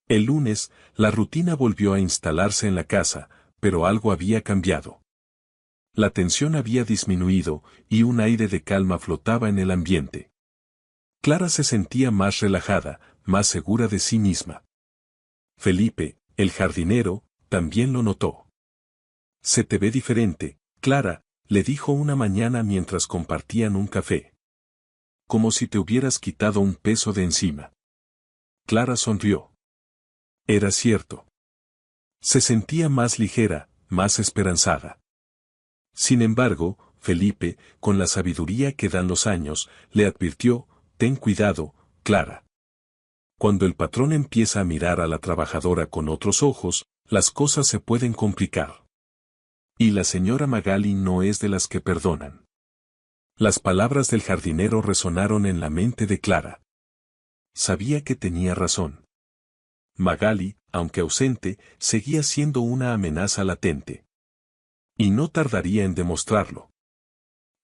El lunes, la rutina volvió a instalarse en la casa, pero algo había cambiado. La tensión había disminuido, y un aire de calma flotaba en el ambiente. Clara se sentía más relajada, más segura de sí misma. Felipe, el jardinero, también lo notó. «Se te ve diferente, Clara», le dijo una mañana mientras compartían un café. «Como si te hubieras quitado un peso de encima». Clara sonrió. Era cierto. Se sentía más ligera, más esperanzada. Sin embargo, Felipe, con la sabiduría que dan los años, le advirtió: ten cuidado, Clara. Cuando el patrón empieza a mirar a la trabajadora con otros ojos, las cosas se pueden complicar. Y la señora Magali no es de las que perdonan. Las palabras del jardinero resonaron en la mente de Clara. Sabía que tenía razón. Magali, aunque ausente, seguía siendo una amenaza latente. Y no tardaría en demostrarlo.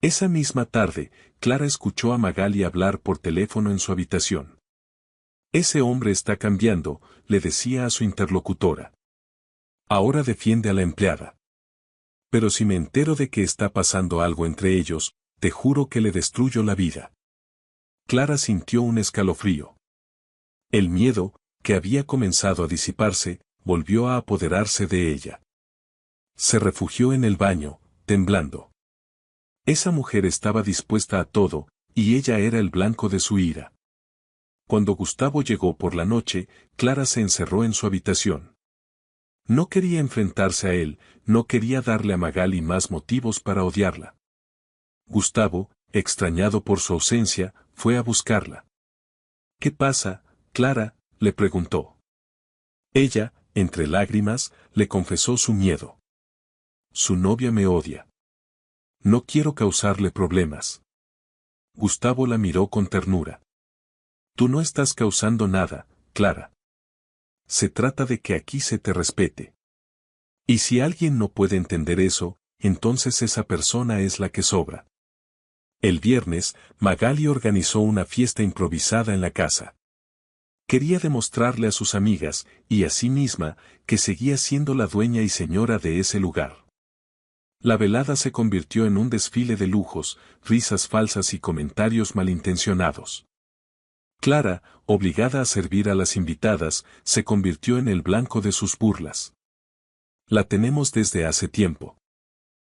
Esa misma tarde, Clara escuchó a Magali hablar por teléfono en su habitación. Ese hombre está cambiando, le decía a su interlocutora. Ahora defiende a la empleada. Pero si me entero de que está pasando algo entre ellos, te juro que le destruyo la vida. Clara sintió un escalofrío. El miedo, que había comenzado a disiparse, volvió a apoderarse de ella. Se refugió en el baño, temblando. Esa mujer estaba dispuesta a todo, y ella era el blanco de su ira. Cuando Gustavo llegó por la noche, Clara se encerró en su habitación. No quería enfrentarse a él, no quería darle a Magali más motivos para odiarla. Gustavo, extrañado por su ausencia, fue a buscarla. ¿Qué pasa, Clara?, le preguntó. Ella, entre lágrimas, le confesó su miedo. Su novia me odia. No quiero causarle problemas. Gustavo la miró con ternura. Tú no estás causando nada, Clara. Se trata de que aquí se te respete. Y si alguien no puede entender eso, entonces esa persona es la que sobra. El viernes, Magali organizó una fiesta improvisada en la casa. Quería demostrarle a sus amigas, y a sí misma, que seguía siendo la dueña y señora de ese lugar. La velada se convirtió en un desfile de lujos, risas falsas y comentarios malintencionados. Clara, obligada a servir a las invitadas, se convirtió en el blanco de sus burlas. La tenemos desde hace tiempo.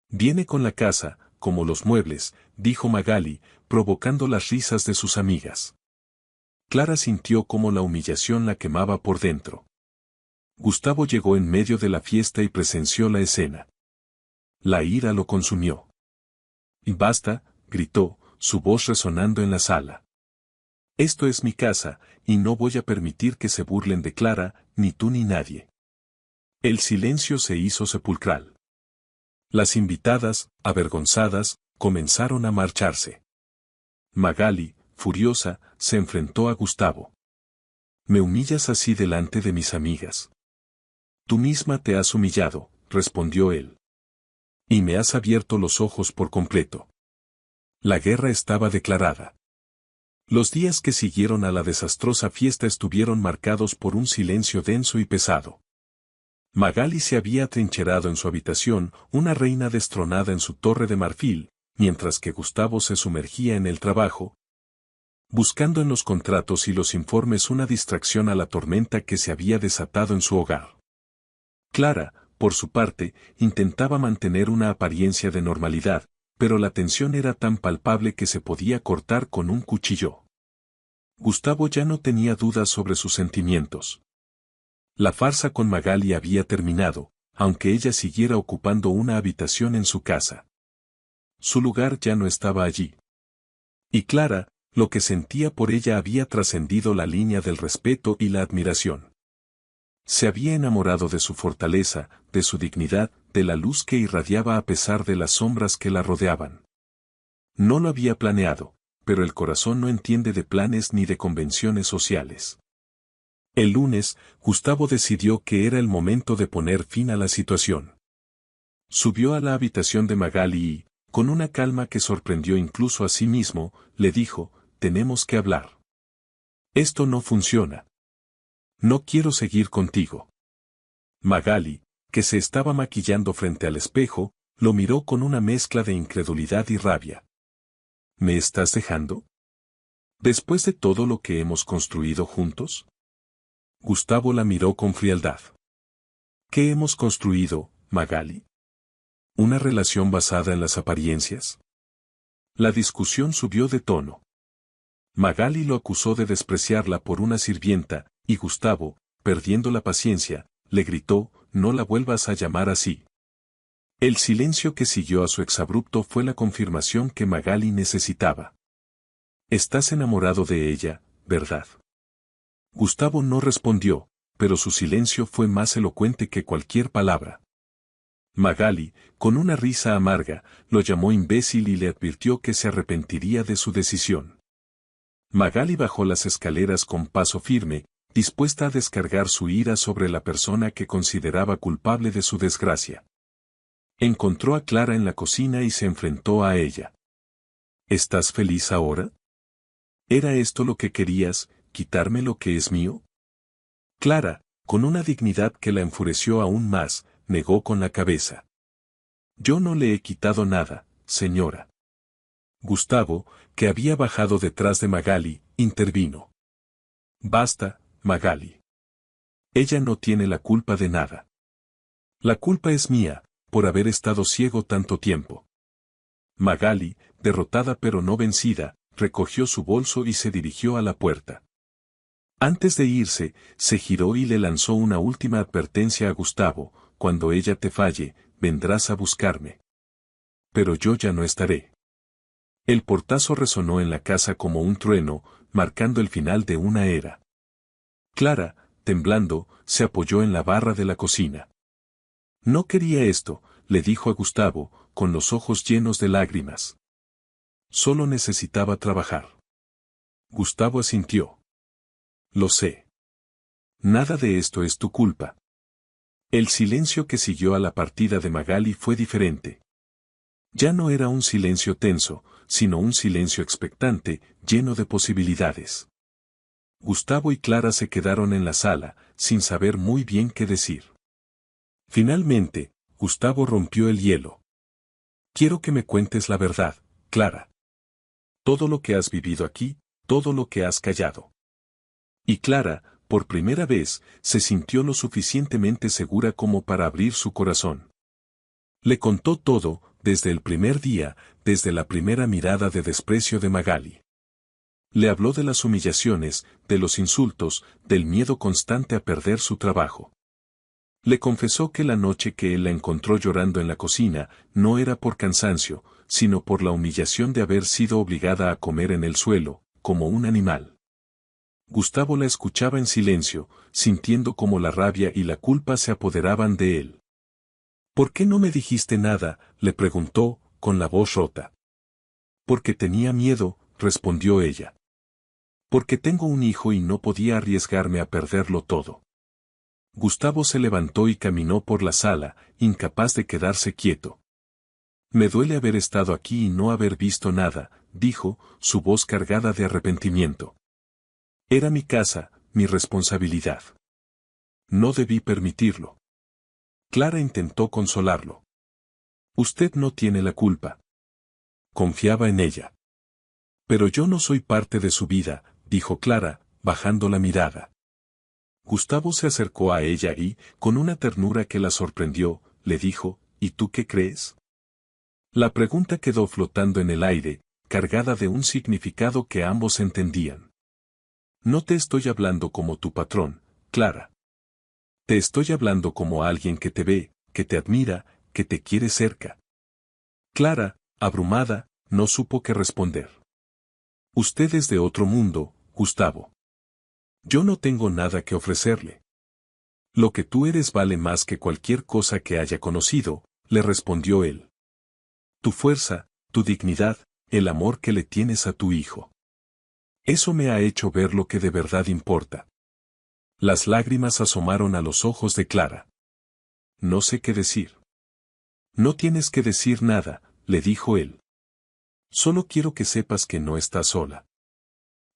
Viene con la casa, como los muebles, dijo Magali, provocando las risas de sus amigas. Clara sintió como la humillación la quemaba por dentro. Gustavo llegó en medio de la fiesta y presenció la escena. La ira lo consumió. «Basta», gritó, su voz resonando en la sala. «Esto es mi casa, y no voy a permitir que se burlen de Clara, ni tú ni nadie». El silencio se hizo sepulcral. Las invitadas, avergonzadas, comenzaron a marcharse. Magali, furiosa, se enfrentó a Gustavo. «¿Me humillas así delante de mis amigas?» «Tú misma te has humillado», respondió él. «Y me has abierto los ojos por completo». La guerra estaba declarada. Los días que siguieron a la desastrosa fiesta estuvieron marcados por un silencio denso y pesado. Magali se había atrincherado en su habitación, una reina destronada en su torre de marfil, mientras que Gustavo se sumergía en el trabajo, buscando en los contratos y los informes una distracción a la tormenta que se había desatado en su hogar. Clara, por su parte, intentaba mantener una apariencia de normalidad, pero la tensión era tan palpable que se podía cortar con un cuchillo. Gustavo ya no tenía dudas sobre sus sentimientos. La farsa con Magali había terminado, aunque ella siguiera ocupando una habitación en su casa. Su lugar ya no estaba allí. Y Clara, lo que sentía por ella había trascendido la línea del respeto y la admiración. Se había enamorado de su fortaleza, de su dignidad, de la luz que irradiaba a pesar de las sombras que la rodeaban. No lo había planeado, pero el corazón no entiende de planes ni de convenciones sociales. El lunes, Gustavo decidió que era el momento de poner fin a la situación. Subió a la habitación de Magali y, con una calma que sorprendió incluso a sí mismo, le dijo: «Tenemos que hablar. Esto no funciona. No quiero seguir contigo». Magali, que se estaba maquillando frente al espejo, lo miró con una mezcla de incredulidad y rabia. «¿Me estás dejando? ¿Después de todo lo que hemos construido juntos?» Gustavo la miró con frialdad. «¿Qué hemos construido, Magali? ¿Una relación basada en las apariencias?» La discusión subió de tono. Magali lo acusó de despreciarla por una sirvienta, y Gustavo, perdiendo la paciencia, le gritó: «No la vuelvas a llamar así». El silencio que siguió a su exabrupto fue la confirmación que Magali necesitaba. Estás enamorado de ella, ¿verdad? Gustavo no respondió, pero su silencio fue más elocuente que cualquier palabra. Magali, con una risa amarga, lo llamó imbécil y le advirtió que se arrepentiría de su decisión. Magali bajó las escaleras con paso firme, dispuesta a descargar su ira sobre la persona que consideraba culpable de su desgracia. Encontró a Clara en la cocina y se enfrentó a ella. ¿Estás feliz ahora? ¿Era esto lo que querías, quitarme lo que es mío? Clara, con una dignidad que la enfureció aún más, negó con la cabeza. Yo no le he quitado nada, señora. Gustavo, que había bajado detrás de Magali, intervino. Basta, Magali. Ella no tiene la culpa de nada. La culpa es mía, por haber estado ciego tanto tiempo. Magali, derrotada pero no vencida, recogió su bolso y se dirigió a la puerta. Antes de irse, se giró y le lanzó una última advertencia a Gustavo: cuando ella te falle, vendrás a buscarme. Pero yo ya no estaré. El portazo resonó en la casa como un trueno, marcando el final de una era. Clara, temblando, se apoyó en la barra de la cocina. No quería esto, le dijo a Gustavo, con los ojos llenos de lágrimas. Solo necesitaba trabajar. Gustavo asintió. Lo sé. Nada de esto es tu culpa. El silencio que siguió a la partida de Magali fue diferente. Ya no era un silencio tenso, sino un silencio expectante, lleno de posibilidades. Gustavo y Clara se quedaron en la sala, sin saber muy bien qué decir. Finalmente, Gustavo rompió el hielo. Quiero que me cuentes la verdad, Clara. Todo lo que has vivido aquí, todo lo que has callado. Y Clara, por primera vez, se sintió lo suficientemente segura como para abrir su corazón. Le contó todo, desde el primer día, desde la primera mirada de desprecio de Magali. Le habló de las humillaciones, de los insultos, del miedo constante a perder su trabajo. Le confesó que la noche que él la encontró llorando en la cocina, no era por cansancio, sino por la humillación de haber sido obligada a comer en el suelo, como un animal. Gustavo la escuchaba en silencio, sintiendo cómo la rabia y la culpa se apoderaban de él. ¿Por qué no me dijiste nada?, le preguntó, con la voz rota. Porque tenía miedo, respondió ella. Porque tengo un hijo y no podía arriesgarme a perderlo todo. Gustavo se levantó y caminó por la sala, incapaz de quedarse quieto. Me duele haber estado aquí y no haber visto nada, dijo, su voz cargada de arrepentimiento. Era mi casa, mi responsabilidad. No debí permitirlo. Clara intentó consolarlo. Usted no tiene la culpa. Confiaba en ella. Pero yo no soy parte de su vida, dijo Clara, bajando la mirada. Gustavo se acercó a ella y, con una ternura que la sorprendió, le dijo, ¿y tú qué crees? La pregunta quedó flotando en el aire, cargada de un significado que ambos entendían. No te estoy hablando como tu patrón, Clara. Te estoy hablando como alguien que te ve, que te admira, que te quiere cerca. Clara, abrumada, no supo qué responder. Usted es de otro mundo, Gustavo. Yo no tengo nada que ofrecerle. Lo que tú eres vale más que cualquier cosa que haya conocido, le respondió él. Tu fuerza, tu dignidad, el amor que le tienes a tu hijo. Eso me ha hecho ver lo que de verdad importa. Las lágrimas asomaron a los ojos de Clara. No sé qué decir. No tienes que decir nada, le dijo él. Solo quiero que sepas que no estás sola.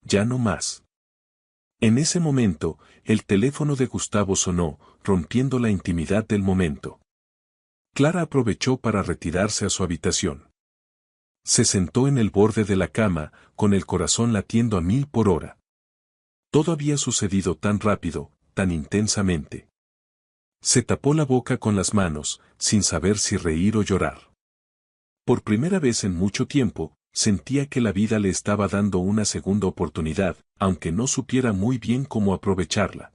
Ya no más. En ese momento, el teléfono de Gustavo sonó, rompiendo la intimidad del momento. Clara aprovechó para retirarse a su habitación. Se sentó en el borde de la cama, con el corazón latiendo a 1000 por hora. Todo había sucedido tan rápido, tan intensamente. Se tapó la boca con las manos, sin saber si reír o llorar. Por primera vez en mucho tiempo, sentía que la vida le estaba dando una segunda oportunidad, aunque no supiera muy bien cómo aprovecharla.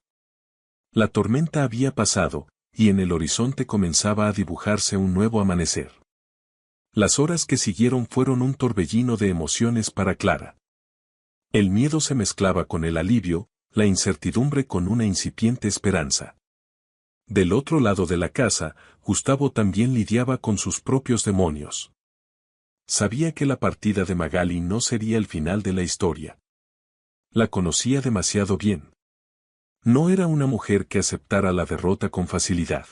La tormenta había pasado, y en el horizonte comenzaba a dibujarse un nuevo amanecer. Las horas que siguieron fueron un torbellino de emociones para Clara. El miedo se mezclaba con el alivio, la incertidumbre con una incipiente esperanza. Del otro lado de la casa, Gustavo también lidiaba con sus propios demonios. Sabía que la partida de Magali no sería el final de la historia. La conocía demasiado bien. No era una mujer que aceptara la derrota con facilidad.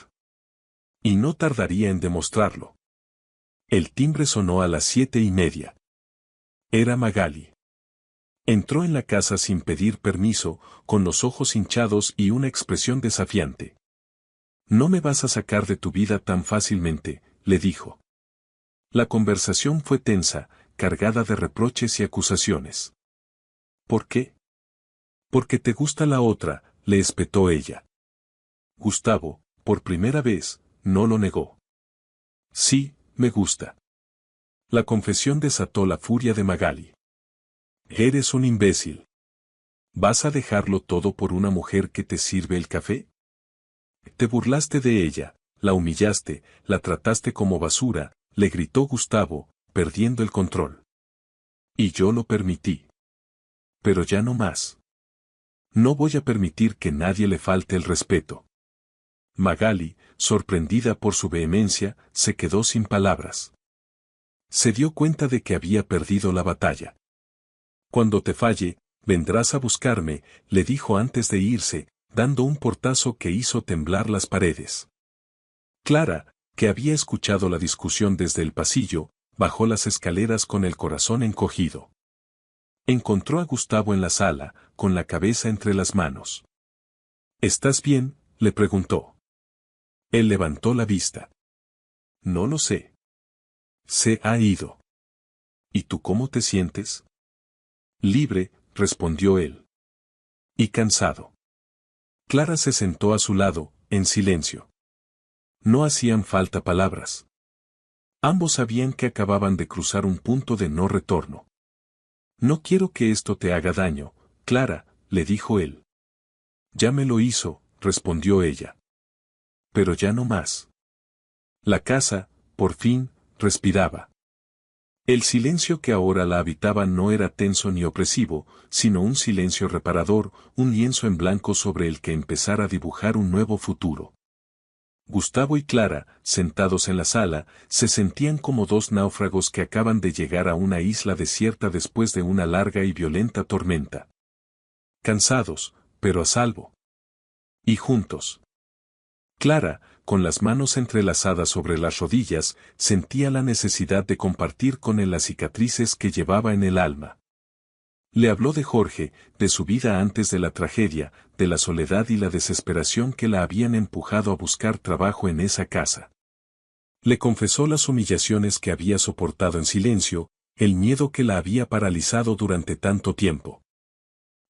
Y no tardaría en demostrarlo. El timbre sonó a las 7:30. Era Magali. Entró en la casa sin pedir permiso, con los ojos hinchados y una expresión desafiante. «No me vas a sacar de tu vida tan fácilmente», le dijo. La conversación fue tensa, cargada de reproches y acusaciones. «¿Por qué?» «Porque te gusta la otra», le espetó ella. Gustavo, por primera vez, no lo negó. «Sí, me gusta». La confesión desató la furia de Magali. «Eres un imbécil. ¿Vas a dejarlo todo por una mujer que te sirve el café? Te burlaste de ella, la humillaste, la trataste como basura», le gritó Gustavo, perdiendo el control. «Y yo lo permití. Pero ya no más. No voy a permitir que nadie le falte el respeto». Magali, sorprendida por su vehemencia, se quedó sin palabras. Se dio cuenta de que había perdido la batalla. «Cuando te falle, vendrás a buscarme», le dijo antes de irse, dando un portazo que hizo temblar las paredes. Clara, que había escuchado la discusión desde el pasillo, bajó las escaleras con el corazón encogido. Encontró a Gustavo en la sala, con la cabeza entre las manos. «¿Estás bien?», le preguntó. Él levantó la vista. «No lo sé. Se ha ido». «¿Y tú cómo te sientes?» «Libre», respondió él. «Y cansado». Clara se sentó a su lado, en silencio. No hacían falta palabras. Ambos sabían que acababan de cruzar un punto de no retorno. «No quiero que esto te haga daño, Clara», le dijo él. «Ya me lo hizo», respondió ella. «Pero ya no más». La casa, por fin, respiraba. El silencio que ahora la habitaba no era tenso ni opresivo, sino un silencio reparador, un lienzo en blanco sobre el que empezar a dibujar un nuevo futuro. Gustavo y Clara, sentados en la sala, se sentían como dos náufragos que acaban de llegar a una isla desierta después de una larga y violenta tormenta. Cansados, pero a salvo. Y juntos. Clara, con las manos entrelazadas sobre las rodillas, sentía la necesidad de compartir con él las cicatrices que llevaba en el alma. Le habló de Jorge, de su vida antes de la tragedia, de la soledad y la desesperación que la habían empujado a buscar trabajo en esa casa. Le confesó las humillaciones que había soportado en silencio, el miedo que la había paralizado durante tanto tiempo.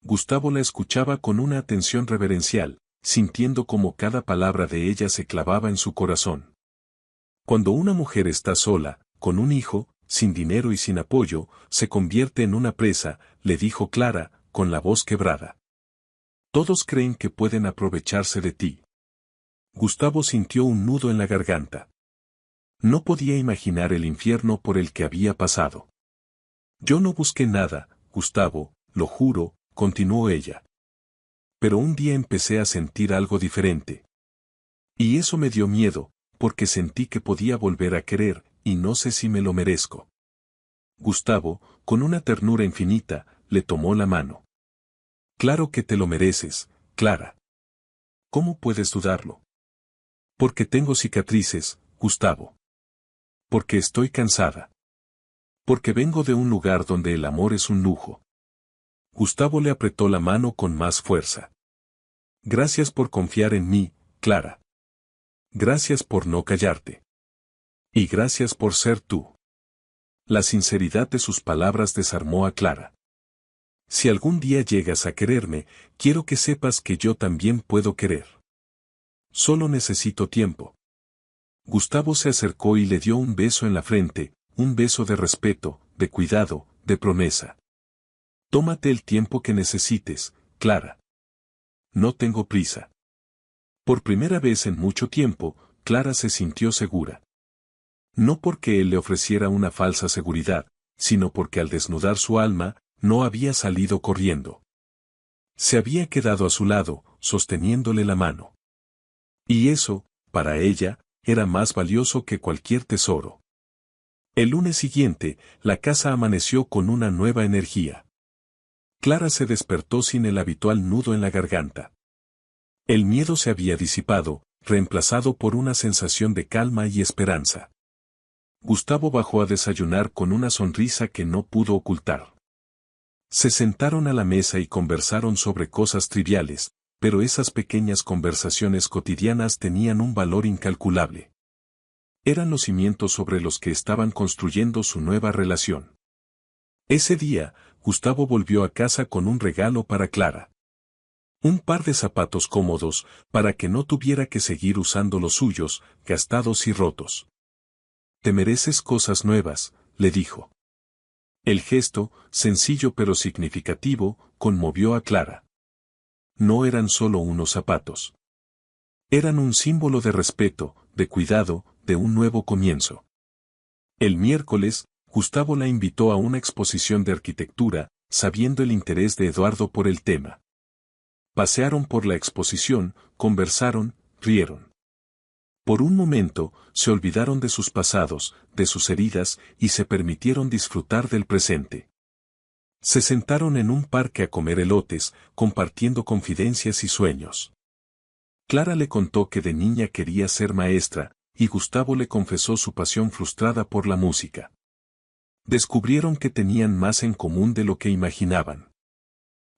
Gustavo la escuchaba con una atención reverencial, sintiendo como cada palabra de ella se clavaba en su corazón. Cuando una mujer está sola, con un hijo, sin dinero y sin apoyo, se convierte en una presa, le dijo Clara, con la voz quebrada. Todos creen que pueden aprovecharse de ti. Gustavo sintió un nudo en la garganta. No podía imaginar el infierno por el que había pasado. Yo no busqué nada, Gustavo, lo juro, continuó ella. Pero un día empecé a sentir algo diferente. Y eso me dio miedo, porque sentí que podía volver a querer, y no sé si me lo merezco. Gustavo, con una ternura infinita, le tomó la mano. Claro que te lo mereces, Clara. ¿Cómo puedes dudarlo? Porque tengo cicatrices, Gustavo. Porque estoy cansada. Porque vengo de un lugar donde el amor es un lujo. Gustavo le apretó la mano con más fuerza. Gracias por confiar en mí, Clara. Gracias por no callarte. Y gracias por ser tú. La sinceridad de sus palabras desarmó a Clara. Si algún día llegas a quererme, quiero que sepas que yo también puedo querer. Solo necesito tiempo. Gustavo se acercó y le dio un beso en la frente, un beso de respeto, de cuidado, de promesa. Tómate el tiempo que necesites, Clara. No tengo prisa. Por primera vez en mucho tiempo, Clara se sintió segura. No porque él le ofreciera una falsa seguridad, sino porque al desnudar su alma, no había salido corriendo. Se había quedado a su lado, sosteniéndole la mano. Y eso, para ella, era más valioso que cualquier tesoro. El lunes siguiente, la casa amaneció con una nueva energía. Clara se despertó sin el habitual nudo en la garganta. El miedo se había disipado, reemplazado por una sensación de calma y esperanza. Gustavo bajó a desayunar con una sonrisa que no pudo ocultar. Se sentaron a la mesa y conversaron sobre cosas triviales, pero esas pequeñas conversaciones cotidianas tenían un valor incalculable. Eran los cimientos sobre los que estaban construyendo su nueva relación. Ese día, Gustavo volvió a casa con un regalo para Clara. Un par de zapatos cómodos, para que no tuviera que seguir usando los suyos, gastados y rotos. Te mereces cosas nuevas, le dijo. El gesto, sencillo pero significativo, conmovió a Clara. No eran solo unos zapatos. Eran un símbolo de respeto, de cuidado, de un nuevo comienzo. El miércoles, Gustavo la invitó a una exposición de arquitectura, sabiendo el interés de Eduardo por el tema. Pasearon por la exposición, conversaron, rieron. Por un momento, se olvidaron de sus pasados, de sus heridas, y se permitieron disfrutar del presente. Se sentaron en un parque a comer elotes, compartiendo confidencias y sueños. Clara le contó que de niña quería ser maestra, y Gustavo le confesó su pasión frustrada por la música. Descubrieron que tenían más en común de lo que imaginaban.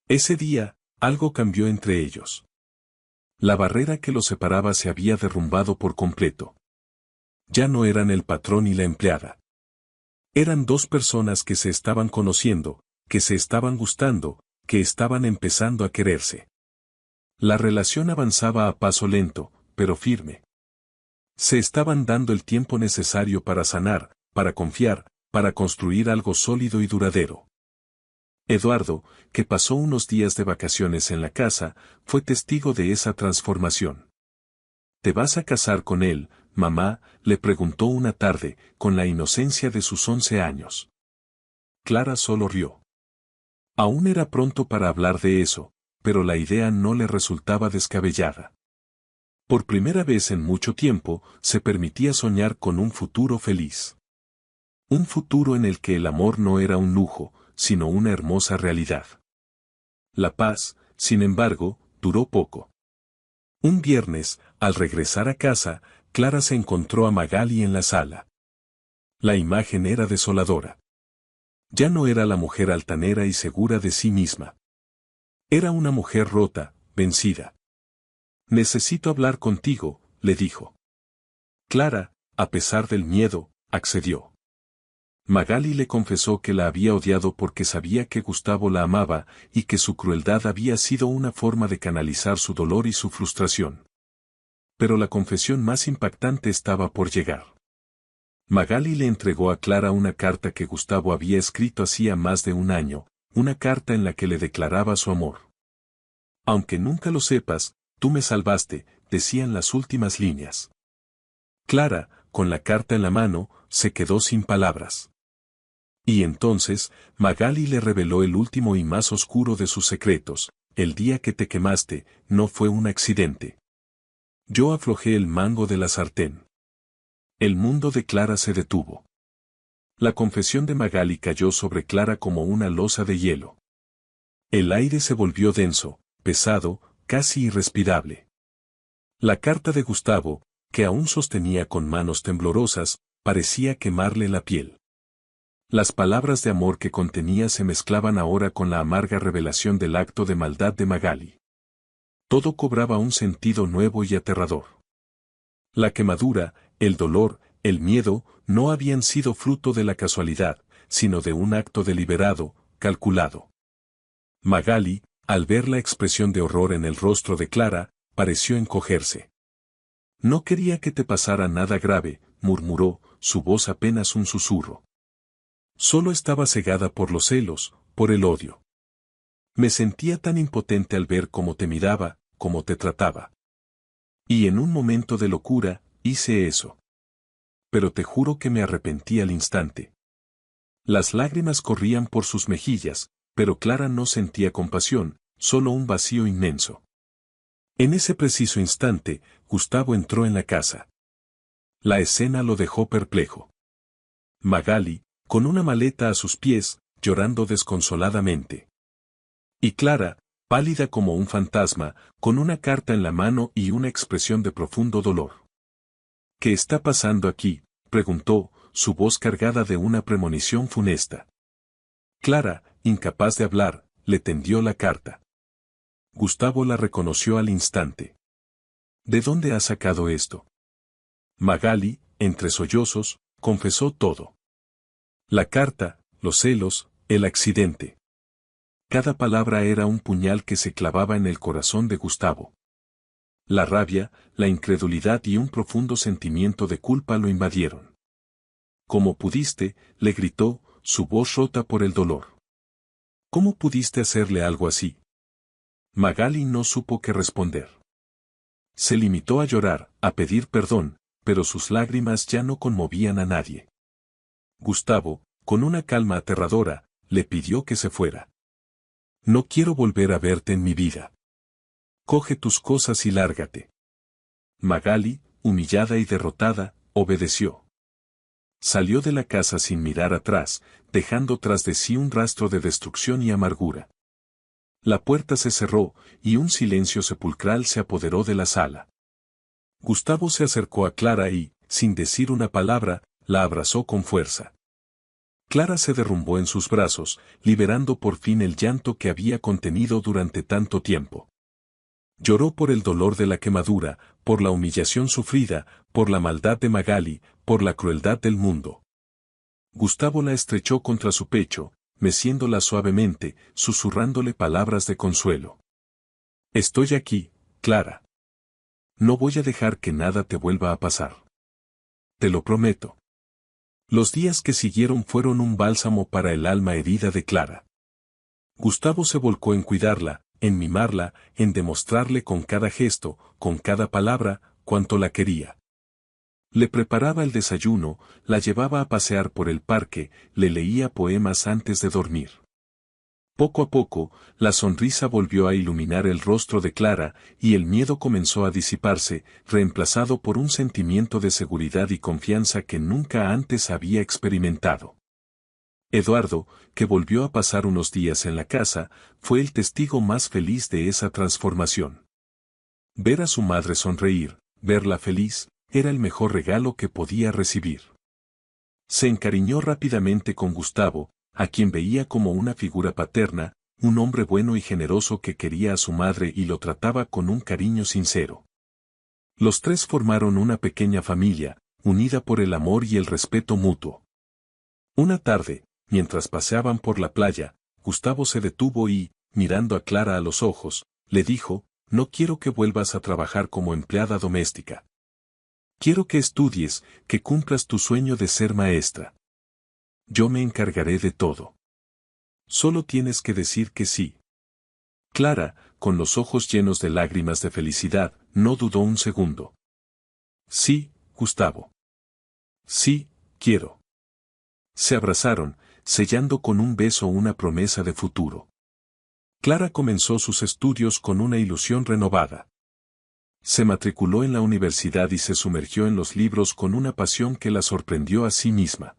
Ese día, algo cambió entre ellos. La barrera que los separaba se había derrumbado por completo. Ya no eran el patrón y la empleada. Eran dos personas que se estaban conociendo, que se estaban gustando, que estaban empezando a quererse. La relación avanzaba a paso lento, pero firme. Se estaban dando el tiempo necesario para sanar, para confiar, para construir algo sólido y duradero. Eduardo, que pasó unos días de vacaciones en la casa, fue testigo de esa transformación. ¿Te vas a casar con él, mamá?, le preguntó una tarde, con la inocencia de sus 11 años. Clara solo rió. Aún era pronto para hablar de eso, pero la idea no le resultaba descabellada. Por primera vez en mucho tiempo, se permitía soñar con un futuro feliz. Un futuro en el que el amor no era un lujo, sino una hermosa realidad. La paz, sin embargo, duró poco. Un viernes, al regresar a casa, Clara se encontró a Magali en la sala. La imagen era desoladora. Ya no era la mujer altanera y segura de sí misma. Era una mujer rota, vencida. Necesito hablar contigo, le dijo. Clara, a pesar del miedo, accedió. Magali le confesó que la había odiado porque sabía que Gustavo la amaba y que su crueldad había sido una forma de canalizar su dolor y su frustración. Pero la confesión más impactante estaba por llegar. Magali le entregó a Clara una carta que Gustavo había escrito hacía más de un año, una carta en la que le declaraba su amor. Aunque nunca lo sepas, tú me salvaste, decían las últimas líneas. Clara, con la carta en la mano, se quedó sin palabras. Y entonces, Magali le reveló el último y más oscuro de sus secretos: el día que te quemaste, no fue un accidente. Yo aflojé el mango de la sartén. El mundo de Clara se detuvo. La confesión de Magali cayó sobre Clara como una losa de hielo. El aire se volvió denso, pesado, casi irrespirable. La carta de Gustavo, que aún sostenía con manos temblorosas, parecía quemarle la piel. Las palabras de amor que contenía se mezclaban ahora con la amarga revelación del acto de maldad de Magali. Todo cobraba un sentido nuevo y aterrador. La quemadura, el dolor, el miedo, no habían sido fruto de la casualidad, sino de un acto deliberado, calculado. Magali, al ver la expresión de horror en el rostro de Clara, pareció encogerse. No quería que te pasara nada grave, murmuró, su voz apenas un susurro. Solo estaba cegada por los celos, por el odio. Me sentía tan impotente al ver cómo te miraba, cómo te trataba. Y en un momento de locura, hice eso. Pero te juro que me arrepentí al instante. Las lágrimas corrían por sus mejillas, pero Clara no sentía compasión, solo un vacío inmenso. En ese preciso instante, Gustavo entró en la casa. La escena lo dejó perplejo. Magali, con una maleta a sus pies, llorando desconsoladamente. Y Clara, pálida como un fantasma, con una carta en la mano y una expresión de profundo dolor. ¿Qué está pasando aquí?, preguntó, su voz cargada de una premonición funesta. Clara, incapaz de hablar, le tendió la carta. Gustavo la reconoció al instante. ¿De dónde has sacado esto? Magali, entre sollozos, confesó todo. La carta, los celos, el accidente. Cada palabra era un puñal que se clavaba en el corazón de Gustavo. La rabia, la incredulidad y un profundo sentimiento de culpa lo invadieron. ¿Cómo pudiste?, le gritó, su voz rota por el dolor. ¿Cómo pudiste hacerle algo así? Magali no supo qué responder. Se limitó a llorar, a pedir perdón, pero sus lágrimas ya no conmovían a nadie. Gustavo, con una calma aterradora, le pidió que se fuera. No quiero volver a verte en mi vida. Coge tus cosas y lárgate. Magali, humillada y derrotada, obedeció. Salió de la casa sin mirar atrás, dejando tras de sí un rastro de destrucción y amargura. La puerta se cerró, y un silencio sepulcral se apoderó de la sala. Gustavo se acercó a Clara y, sin decir una palabra, la abrazó con fuerza. Clara se derrumbó en sus brazos, liberando por fin el llanto que había contenido durante tanto tiempo. Lloró por el dolor de la quemadura, por la humillación sufrida, por la maldad de Magali, por la crueldad del mundo. Gustavo la estrechó contra su pecho, meciéndola suavemente, susurrándole palabras de consuelo. Estoy aquí, Clara. No voy a dejar que nada te vuelva a pasar. Te lo prometo. Los días que siguieron fueron un bálsamo para el alma herida de Clara. Gustavo se volcó en cuidarla, en mimarla, en demostrarle con cada gesto, con cada palabra, cuánto la quería. Le preparaba el desayuno, la llevaba a pasear por el parque, le leía poemas antes de dormir. Poco a poco, la sonrisa volvió a iluminar el rostro de Clara, y el miedo comenzó a disiparse, reemplazado por un sentimiento de seguridad y confianza que nunca antes había experimentado. Eduardo, que volvió a pasar unos días en la casa, fue el testigo más feliz de esa transformación. Ver a su madre sonreír, verla feliz, era el mejor regalo que podía recibir. Se encariñó rápidamente con Gustavo, a quien veía como una figura paterna, un hombre bueno y generoso que quería a su madre y lo trataba con un cariño sincero. Los tres formaron una pequeña familia, unida por el amor y el respeto mutuo. Una tarde, mientras paseaban por la playa, Gustavo se detuvo y, mirando a Clara a los ojos, le dijo: no quiero que vuelvas a trabajar como empleada doméstica. Quiero que estudies, que cumplas tu sueño de ser maestra. Yo me encargaré de todo. Solo tienes que decir que sí. Clara, con los ojos llenos de lágrimas de felicidad, no dudó un segundo. Sí, Gustavo. Sí, quiero. Se abrazaron, sellando con un beso una promesa de futuro. Clara comenzó sus estudios con una ilusión renovada. Se matriculó en la universidad y se sumergió en los libros con una pasión que la sorprendió a sí misma.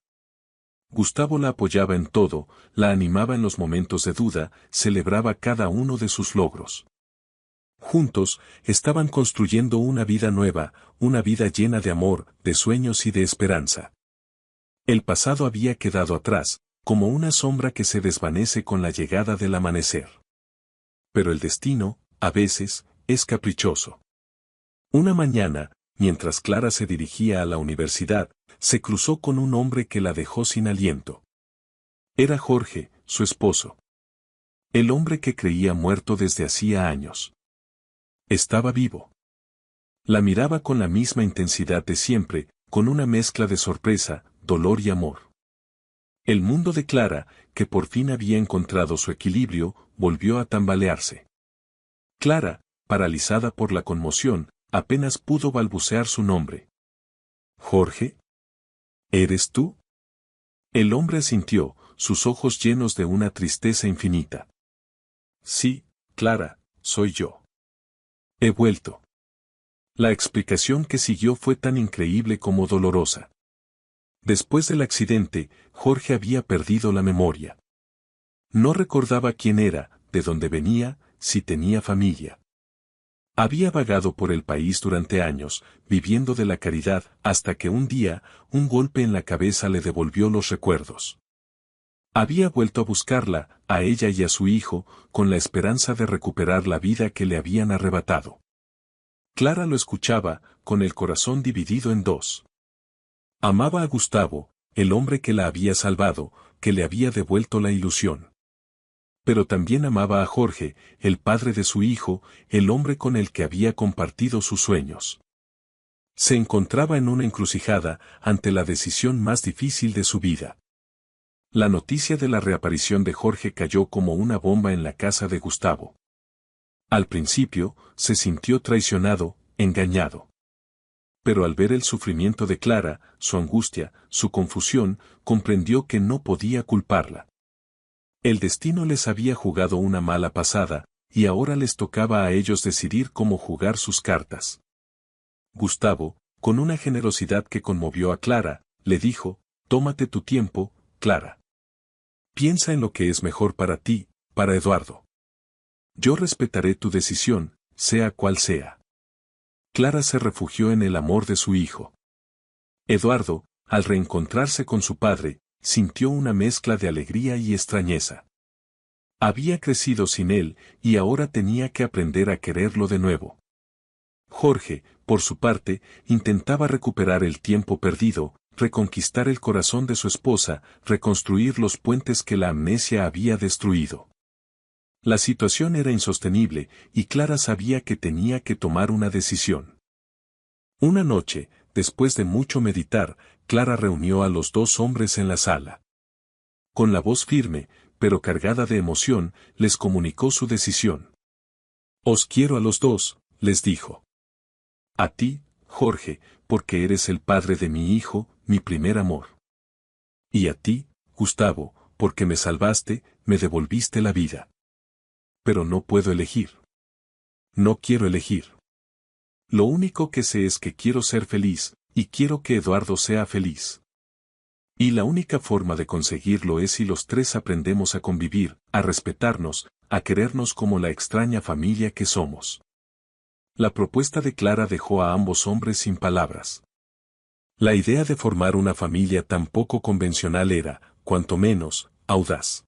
Gustavo la apoyaba en todo, la animaba en los momentos de duda, celebraba cada uno de sus logros. Juntos, estaban construyendo una vida nueva, una vida llena de amor, de sueños y de esperanza. El pasado había quedado atrás, como una sombra que se desvanece con la llegada del amanecer. Pero el destino, a veces, es caprichoso. Una mañana, mientras Clara se dirigía a la universidad, se cruzó con un hombre que la dejó sin aliento. Era Jorge, su esposo. El hombre que creía muerto desde hacía años. Estaba vivo. La miraba con la misma intensidad de siempre, con una mezcla de sorpresa, dolor y amor. El mundo de Clara, que por fin había encontrado su equilibrio, volvió a tambalearse. Clara, paralizada por la conmoción, apenas pudo balbucear su nombre. ¿Jorge? ¿Eres tú? El hombre asintió, sus ojos llenos de una tristeza infinita. Sí, Clara, soy yo. He vuelto. La explicación que siguió fue tan increíble como dolorosa. Después del accidente, Jorge había perdido la memoria. No recordaba quién era, de dónde venía, si tenía familia. Había vagado por el país durante años, viviendo de la caridad, hasta que un día, un golpe en la cabeza le devolvió los recuerdos. Había vuelto a buscarla, a ella y a su hijo, con la esperanza de recuperar la vida que le habían arrebatado. Clara lo escuchaba, con el corazón dividido en dos. Amaba a Gustavo, el hombre que la había salvado, que le había devuelto la ilusión. Pero también amaba a Jorge, el padre de su hijo, el hombre con el que había compartido sus sueños. Se encontraba en una encrucijada, ante la decisión más difícil de su vida. La noticia de la reaparición de Jorge cayó como una bomba en la casa de Gustavo. Al principio, se sintió traicionado, engañado. Pero al ver el sufrimiento de Clara, su angustia, su confusión, comprendió que no podía culparla. El destino les había jugado una mala pasada, y ahora les tocaba a ellos decidir cómo jugar sus cartas. Gustavo, con una generosidad que conmovió a Clara, le dijo: «Tómate tu tiempo, Clara. Piensa en lo que es mejor para ti, para Eduardo. Yo respetaré tu decisión, sea cual sea». Clara se refugió en el amor de su hijo. Eduardo, al reencontrarse con su padre, sintió una mezcla de alegría y extrañeza. Había crecido sin él, y ahora tenía que aprender a quererlo de nuevo. Jorge, por su parte, intentaba recuperar el tiempo perdido, reconquistar el corazón de su esposa, reconstruir los puentes que la amnesia había destruido. La situación era insostenible, y Clara sabía que tenía que tomar una decisión. Una noche, después de mucho meditar, Clara reunió a los dos hombres en la sala. Con la voz firme, pero cargada de emoción, les comunicó su decisión. «Os quiero a los dos», les dijo. «A ti, Jorge, porque eres el padre de mi hijo, mi primer amor. Y a ti, Gustavo, porque me salvaste, me devolviste la vida. Pero no puedo elegir. No quiero elegir. Lo único que sé es que quiero ser feliz, y quiero que Eduardo sea feliz. Y la única forma de conseguirlo es si los tres aprendemos a convivir, a respetarnos, a querernos como la extraña familia que somos». La propuesta de Clara dejó a ambos hombres sin palabras. La idea de formar una familia tan poco convencional era, cuanto menos, audaz.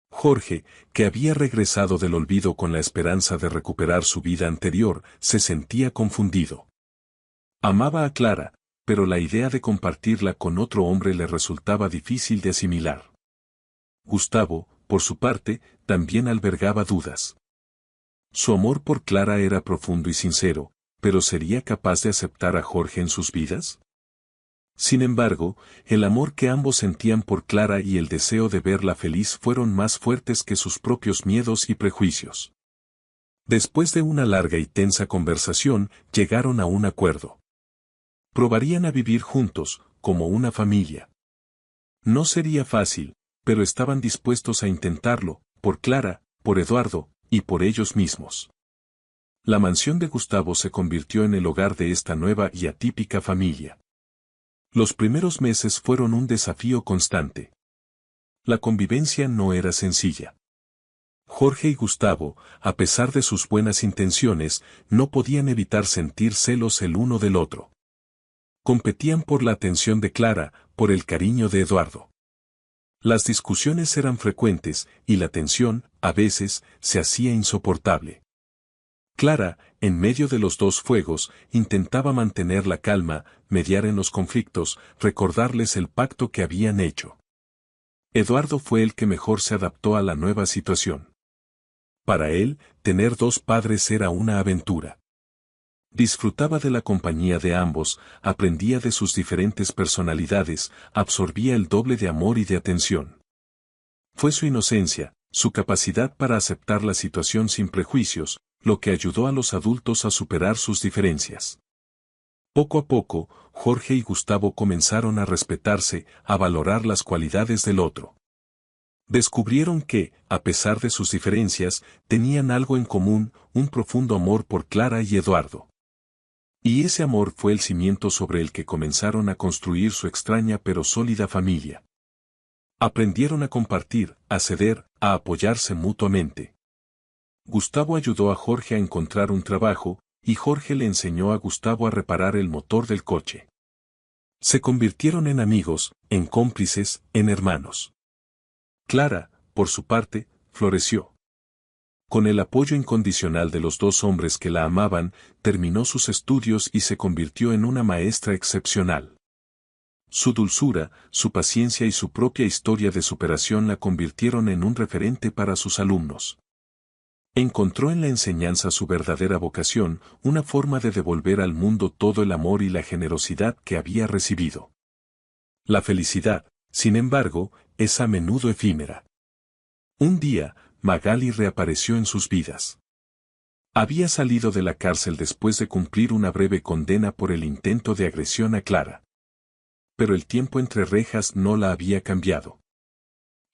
Jorge, que había regresado del olvido con la esperanza de recuperar su vida anterior, se sentía confundido. Amaba a Clara, pero la idea de compartirla con otro hombre le resultaba difícil de asimilar. Gustavo, por su parte, también albergaba dudas. Su amor por Clara era profundo y sincero, pero ¿sería capaz de aceptar a Jorge en sus vidas? Sin embargo, el amor que ambos sentían por Clara y el deseo de verla feliz fueron más fuertes que sus propios miedos y prejuicios. Después de una larga y tensa conversación, llegaron a un acuerdo. Probarían a vivir juntos, como una familia. No sería fácil, pero estaban dispuestos a intentarlo, por Clara, por Eduardo, y por ellos mismos. La mansión de Gustavo se convirtió en el hogar de esta nueva y atípica familia. Los primeros meses fueron un desafío constante. La convivencia no era sencilla. Jorge y Gustavo, a pesar de sus buenas intenciones, no podían evitar sentir celos el uno del otro. Competían por la atención de Clara, por el cariño de Eduardo. Las discusiones eran frecuentes, y la tensión, a veces, se hacía insoportable. Clara, en medio de los dos fuegos, intentaba mantener la calma, mediar en los conflictos, recordarles el pacto que habían hecho. Eduardo fue el que mejor se adaptó a la nueva situación. Para él, tener dos padres era una aventura. Disfrutaba de la compañía de ambos, aprendía de sus diferentes personalidades, absorbía el doble de amor y de atención. Fue su inocencia, su capacidad para aceptar la situación sin prejuicios, lo que ayudó a los adultos a superar sus diferencias. Poco a poco, Jorge y Gustavo comenzaron a respetarse, a valorar las cualidades del otro. Descubrieron que, a pesar de sus diferencias, tenían algo en común, un profundo amor por Clara y Eduardo. Y ese amor fue el cimiento sobre el que comenzaron a construir su extraña pero sólida familia. Aprendieron a compartir, a ceder, a apoyarse mutuamente. Gustavo ayudó a Jorge a encontrar un trabajo, y Jorge le enseñó a Gustavo a reparar el motor del coche. Se convirtieron en amigos, en cómplices, en hermanos. Clara, por su parte, floreció. Con el apoyo incondicional de los dos hombres que la amaban, terminó sus estudios y se convirtió en una maestra excepcional. Su dulzura, su paciencia y su propia historia de superación la convirtieron en un referente para sus alumnos. Encontró en la enseñanza su verdadera vocación, una forma de devolver al mundo todo el amor y la generosidad que había recibido. La felicidad, sin embargo, es a menudo efímera. Un día, Magali reapareció en sus vidas. Había salido de la cárcel después de cumplir una breve condena por el intento de agresión a Clara. Pero el tiempo entre rejas no la había cambiado.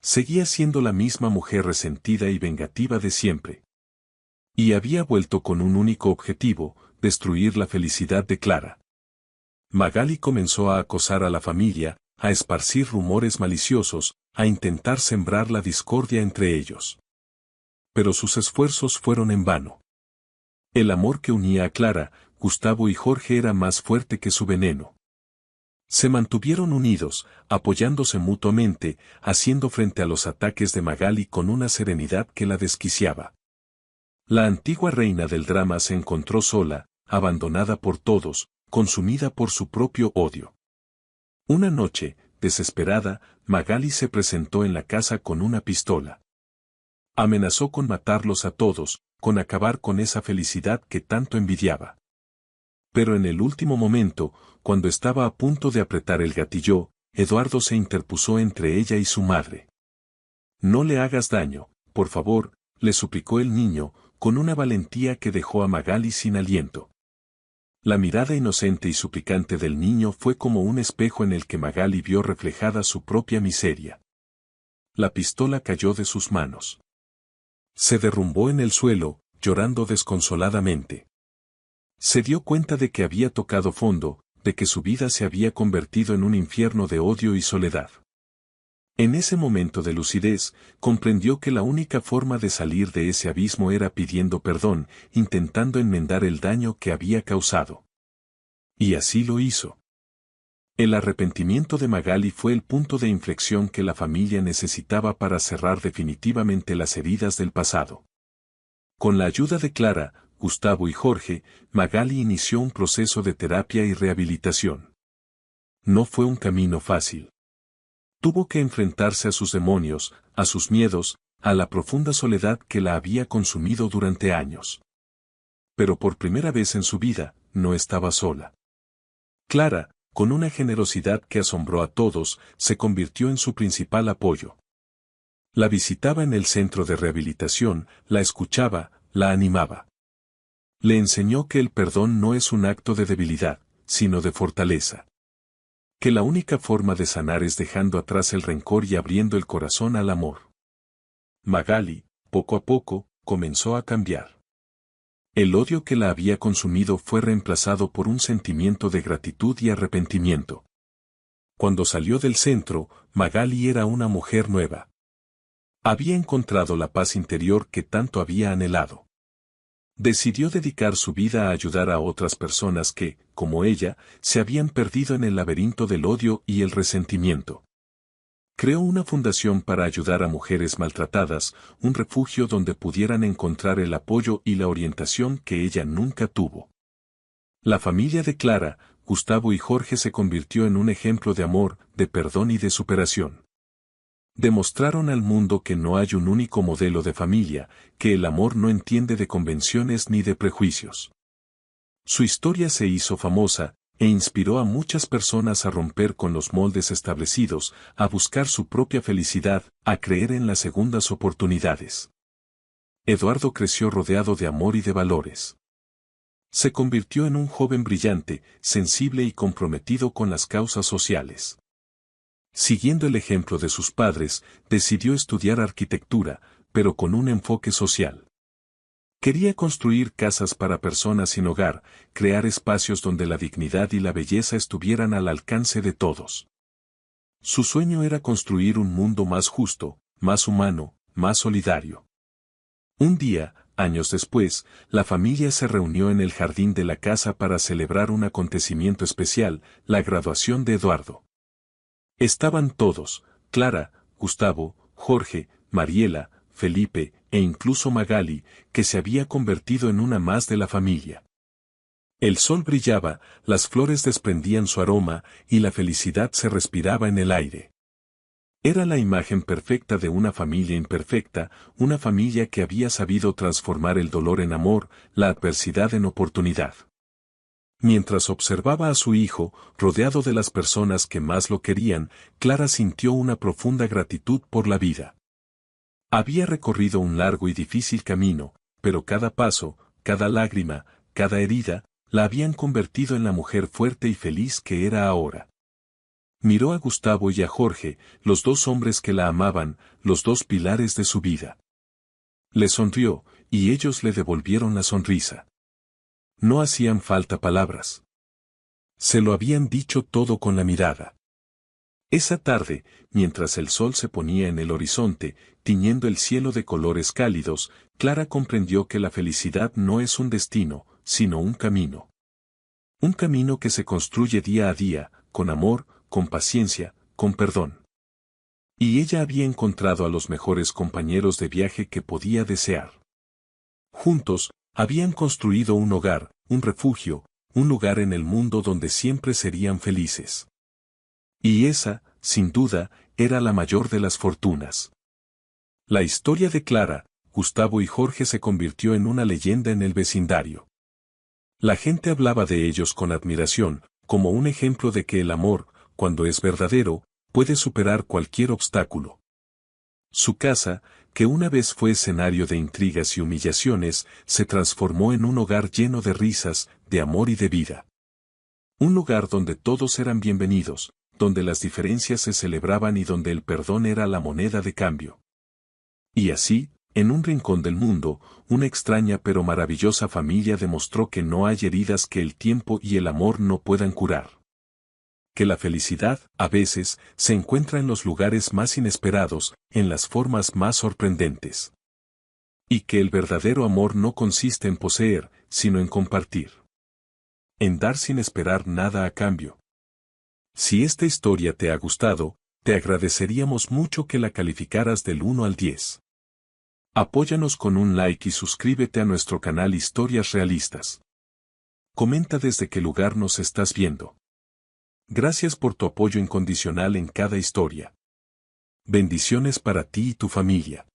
Seguía siendo la misma mujer resentida y vengativa de siempre. Y había vuelto con un único objetivo, destruir la felicidad de Clara. Magali comenzó a acosar a la familia, a esparcir rumores maliciosos, a intentar sembrar la discordia entre ellos. Pero sus esfuerzos fueron en vano. El amor que unía a Clara, Gustavo y Jorge era más fuerte que su veneno. Se mantuvieron unidos, apoyándose mutuamente, haciendo frente a los ataques de Magali con una serenidad que la desquiciaba. La antigua reina del drama se encontró sola, abandonada por todos, consumida por su propio odio. Una noche, desesperada, Magali se presentó en la casa con una pistola. Amenazó con matarlos a todos, con acabar con esa felicidad que tanto envidiaba. Pero en el último momento, cuando estaba a punto de apretar el gatillo, Eduardo se interpuso entre ella y su madre. «No le hagas daño, por favor», le suplicó el niño, con una valentía que dejó a Magali sin aliento. La mirada inocente y suplicante del niño fue como un espejo en el que Magali vio reflejada su propia miseria. La pistola cayó de sus manos. Se derrumbó en el suelo, llorando desconsoladamente. Se dio cuenta de que había tocado fondo, de que su vida se había convertido en un infierno de odio y soledad. En ese momento de lucidez, comprendió que la única forma de salir de ese abismo era pidiendo perdón, intentando enmendar el daño que había causado. Y así lo hizo. El arrepentimiento de Magali fue el punto de inflexión que la familia necesitaba para cerrar definitivamente las heridas del pasado. Con la ayuda de Clara, Gustavo y Jorge, Magali inició un proceso de terapia y rehabilitación. No fue un camino fácil. Tuvo que enfrentarse a sus demonios, a sus miedos, a la profunda soledad que la había consumido durante años. Pero por primera vez en su vida, no estaba sola. Clara, con una generosidad que asombró a todos, se convirtió en su principal apoyo. La visitaba en el centro de rehabilitación, la escuchaba, la animaba. Le enseñó que el perdón no es un acto de debilidad, sino de fortaleza. Que la única forma de sanar es dejando atrás el rencor y abriendo el corazón al amor. Magali, poco a poco, comenzó a cambiar. El odio que la había consumido fue reemplazado por un sentimiento de gratitud y arrepentimiento. Cuando salió del centro, Magali era una mujer nueva. Había encontrado la paz interior que tanto había anhelado. Decidió dedicar su vida a ayudar a otras personas que, como ella, se habían perdido en el laberinto del odio y el resentimiento. Creó una fundación para ayudar a mujeres maltratadas, un refugio donde pudieran encontrar el apoyo y la orientación que ella nunca tuvo. La familia de Clara, Gustavo y Jorge se convirtió en un ejemplo de amor, de perdón y de superación. Demostraron al mundo que no hay un único modelo de familia, que el amor no entiende de convenciones ni de prejuicios. Su historia se hizo famosa, e inspiró a muchas personas a romper con los moldes establecidos, a buscar su propia felicidad, a creer en las segundas oportunidades. Eduardo creció rodeado de amor y de valores. Se convirtió en un joven brillante, sensible y comprometido con las causas sociales. Siguiendo el ejemplo de sus padres, decidió estudiar arquitectura, pero con un enfoque social. Quería construir casas para personas sin hogar, crear espacios donde la dignidad y la belleza estuvieran al alcance de todos. Su sueño era construir un mundo más justo, más humano, más solidario. Un día, años después, la familia se reunió en el jardín de la casa para celebrar un acontecimiento especial, la graduación de Eduardo. Estaban todos, Clara, Gustavo, Jorge, Mariela, Felipe, e incluso Magali, que se había convertido en una más de la familia. El sol brillaba, las flores desprendían su aroma, y la felicidad se respiraba en el aire. Era la imagen perfecta de una familia imperfecta, una familia que había sabido transformar el dolor en amor, la adversidad en oportunidad. Mientras observaba a su hijo, rodeado de las personas que más lo querían, Clara sintió una profunda gratitud por la vida. Había recorrido un largo y difícil camino, pero cada paso, cada lágrima, cada herida, la habían convertido en la mujer fuerte y feliz que era ahora. Miró a Gustavo y a Jorge, los dos hombres que la amaban, los dos pilares de su vida. Le sonrió, y ellos le devolvieron la sonrisa. No hacían falta palabras. Se lo habían dicho todo con la mirada. Esa tarde, mientras el sol se ponía en el horizonte, tiñendo el cielo de colores cálidos, Clara comprendió que la felicidad no es un destino, sino un camino. Un camino que se construye día a día, con amor, con paciencia, con perdón. Y ella había encontrado a los mejores compañeros de viaje que podía desear. Juntos, habían construido un hogar, un refugio, un lugar en el mundo donde siempre serían felices. Y esa, sin duda, era la mayor de las fortunas. La historia de Clara, Gustavo y Jorge se convirtió en una leyenda en el vecindario. La gente hablaba de ellos con admiración, como un ejemplo de que el amor, cuando es verdadero, puede superar cualquier obstáculo. Su casa, que una vez fue escenario de intrigas y humillaciones, se transformó en un hogar lleno de risas, de amor y de vida. Un lugar donde todos eran bienvenidos, donde las diferencias se celebraban y donde el perdón era la moneda de cambio. Y así, en un rincón del mundo, una extraña pero maravillosa familia demostró que no hay heridas que el tiempo y el amor no puedan curar. Que la felicidad, a veces, se encuentra en los lugares más inesperados, en las formas más sorprendentes. Y que el verdadero amor no consiste en poseer, sino en compartir. En dar sin esperar nada a cambio. Si esta historia te ha gustado, te agradeceríamos mucho que la calificaras del 1 al 10. Apóyanos con un like y suscríbete a nuestro canal Historias Realistas. Comenta desde qué lugar nos estás viendo. Gracias por tu apoyo incondicional en cada historia. Bendiciones para ti y tu familia.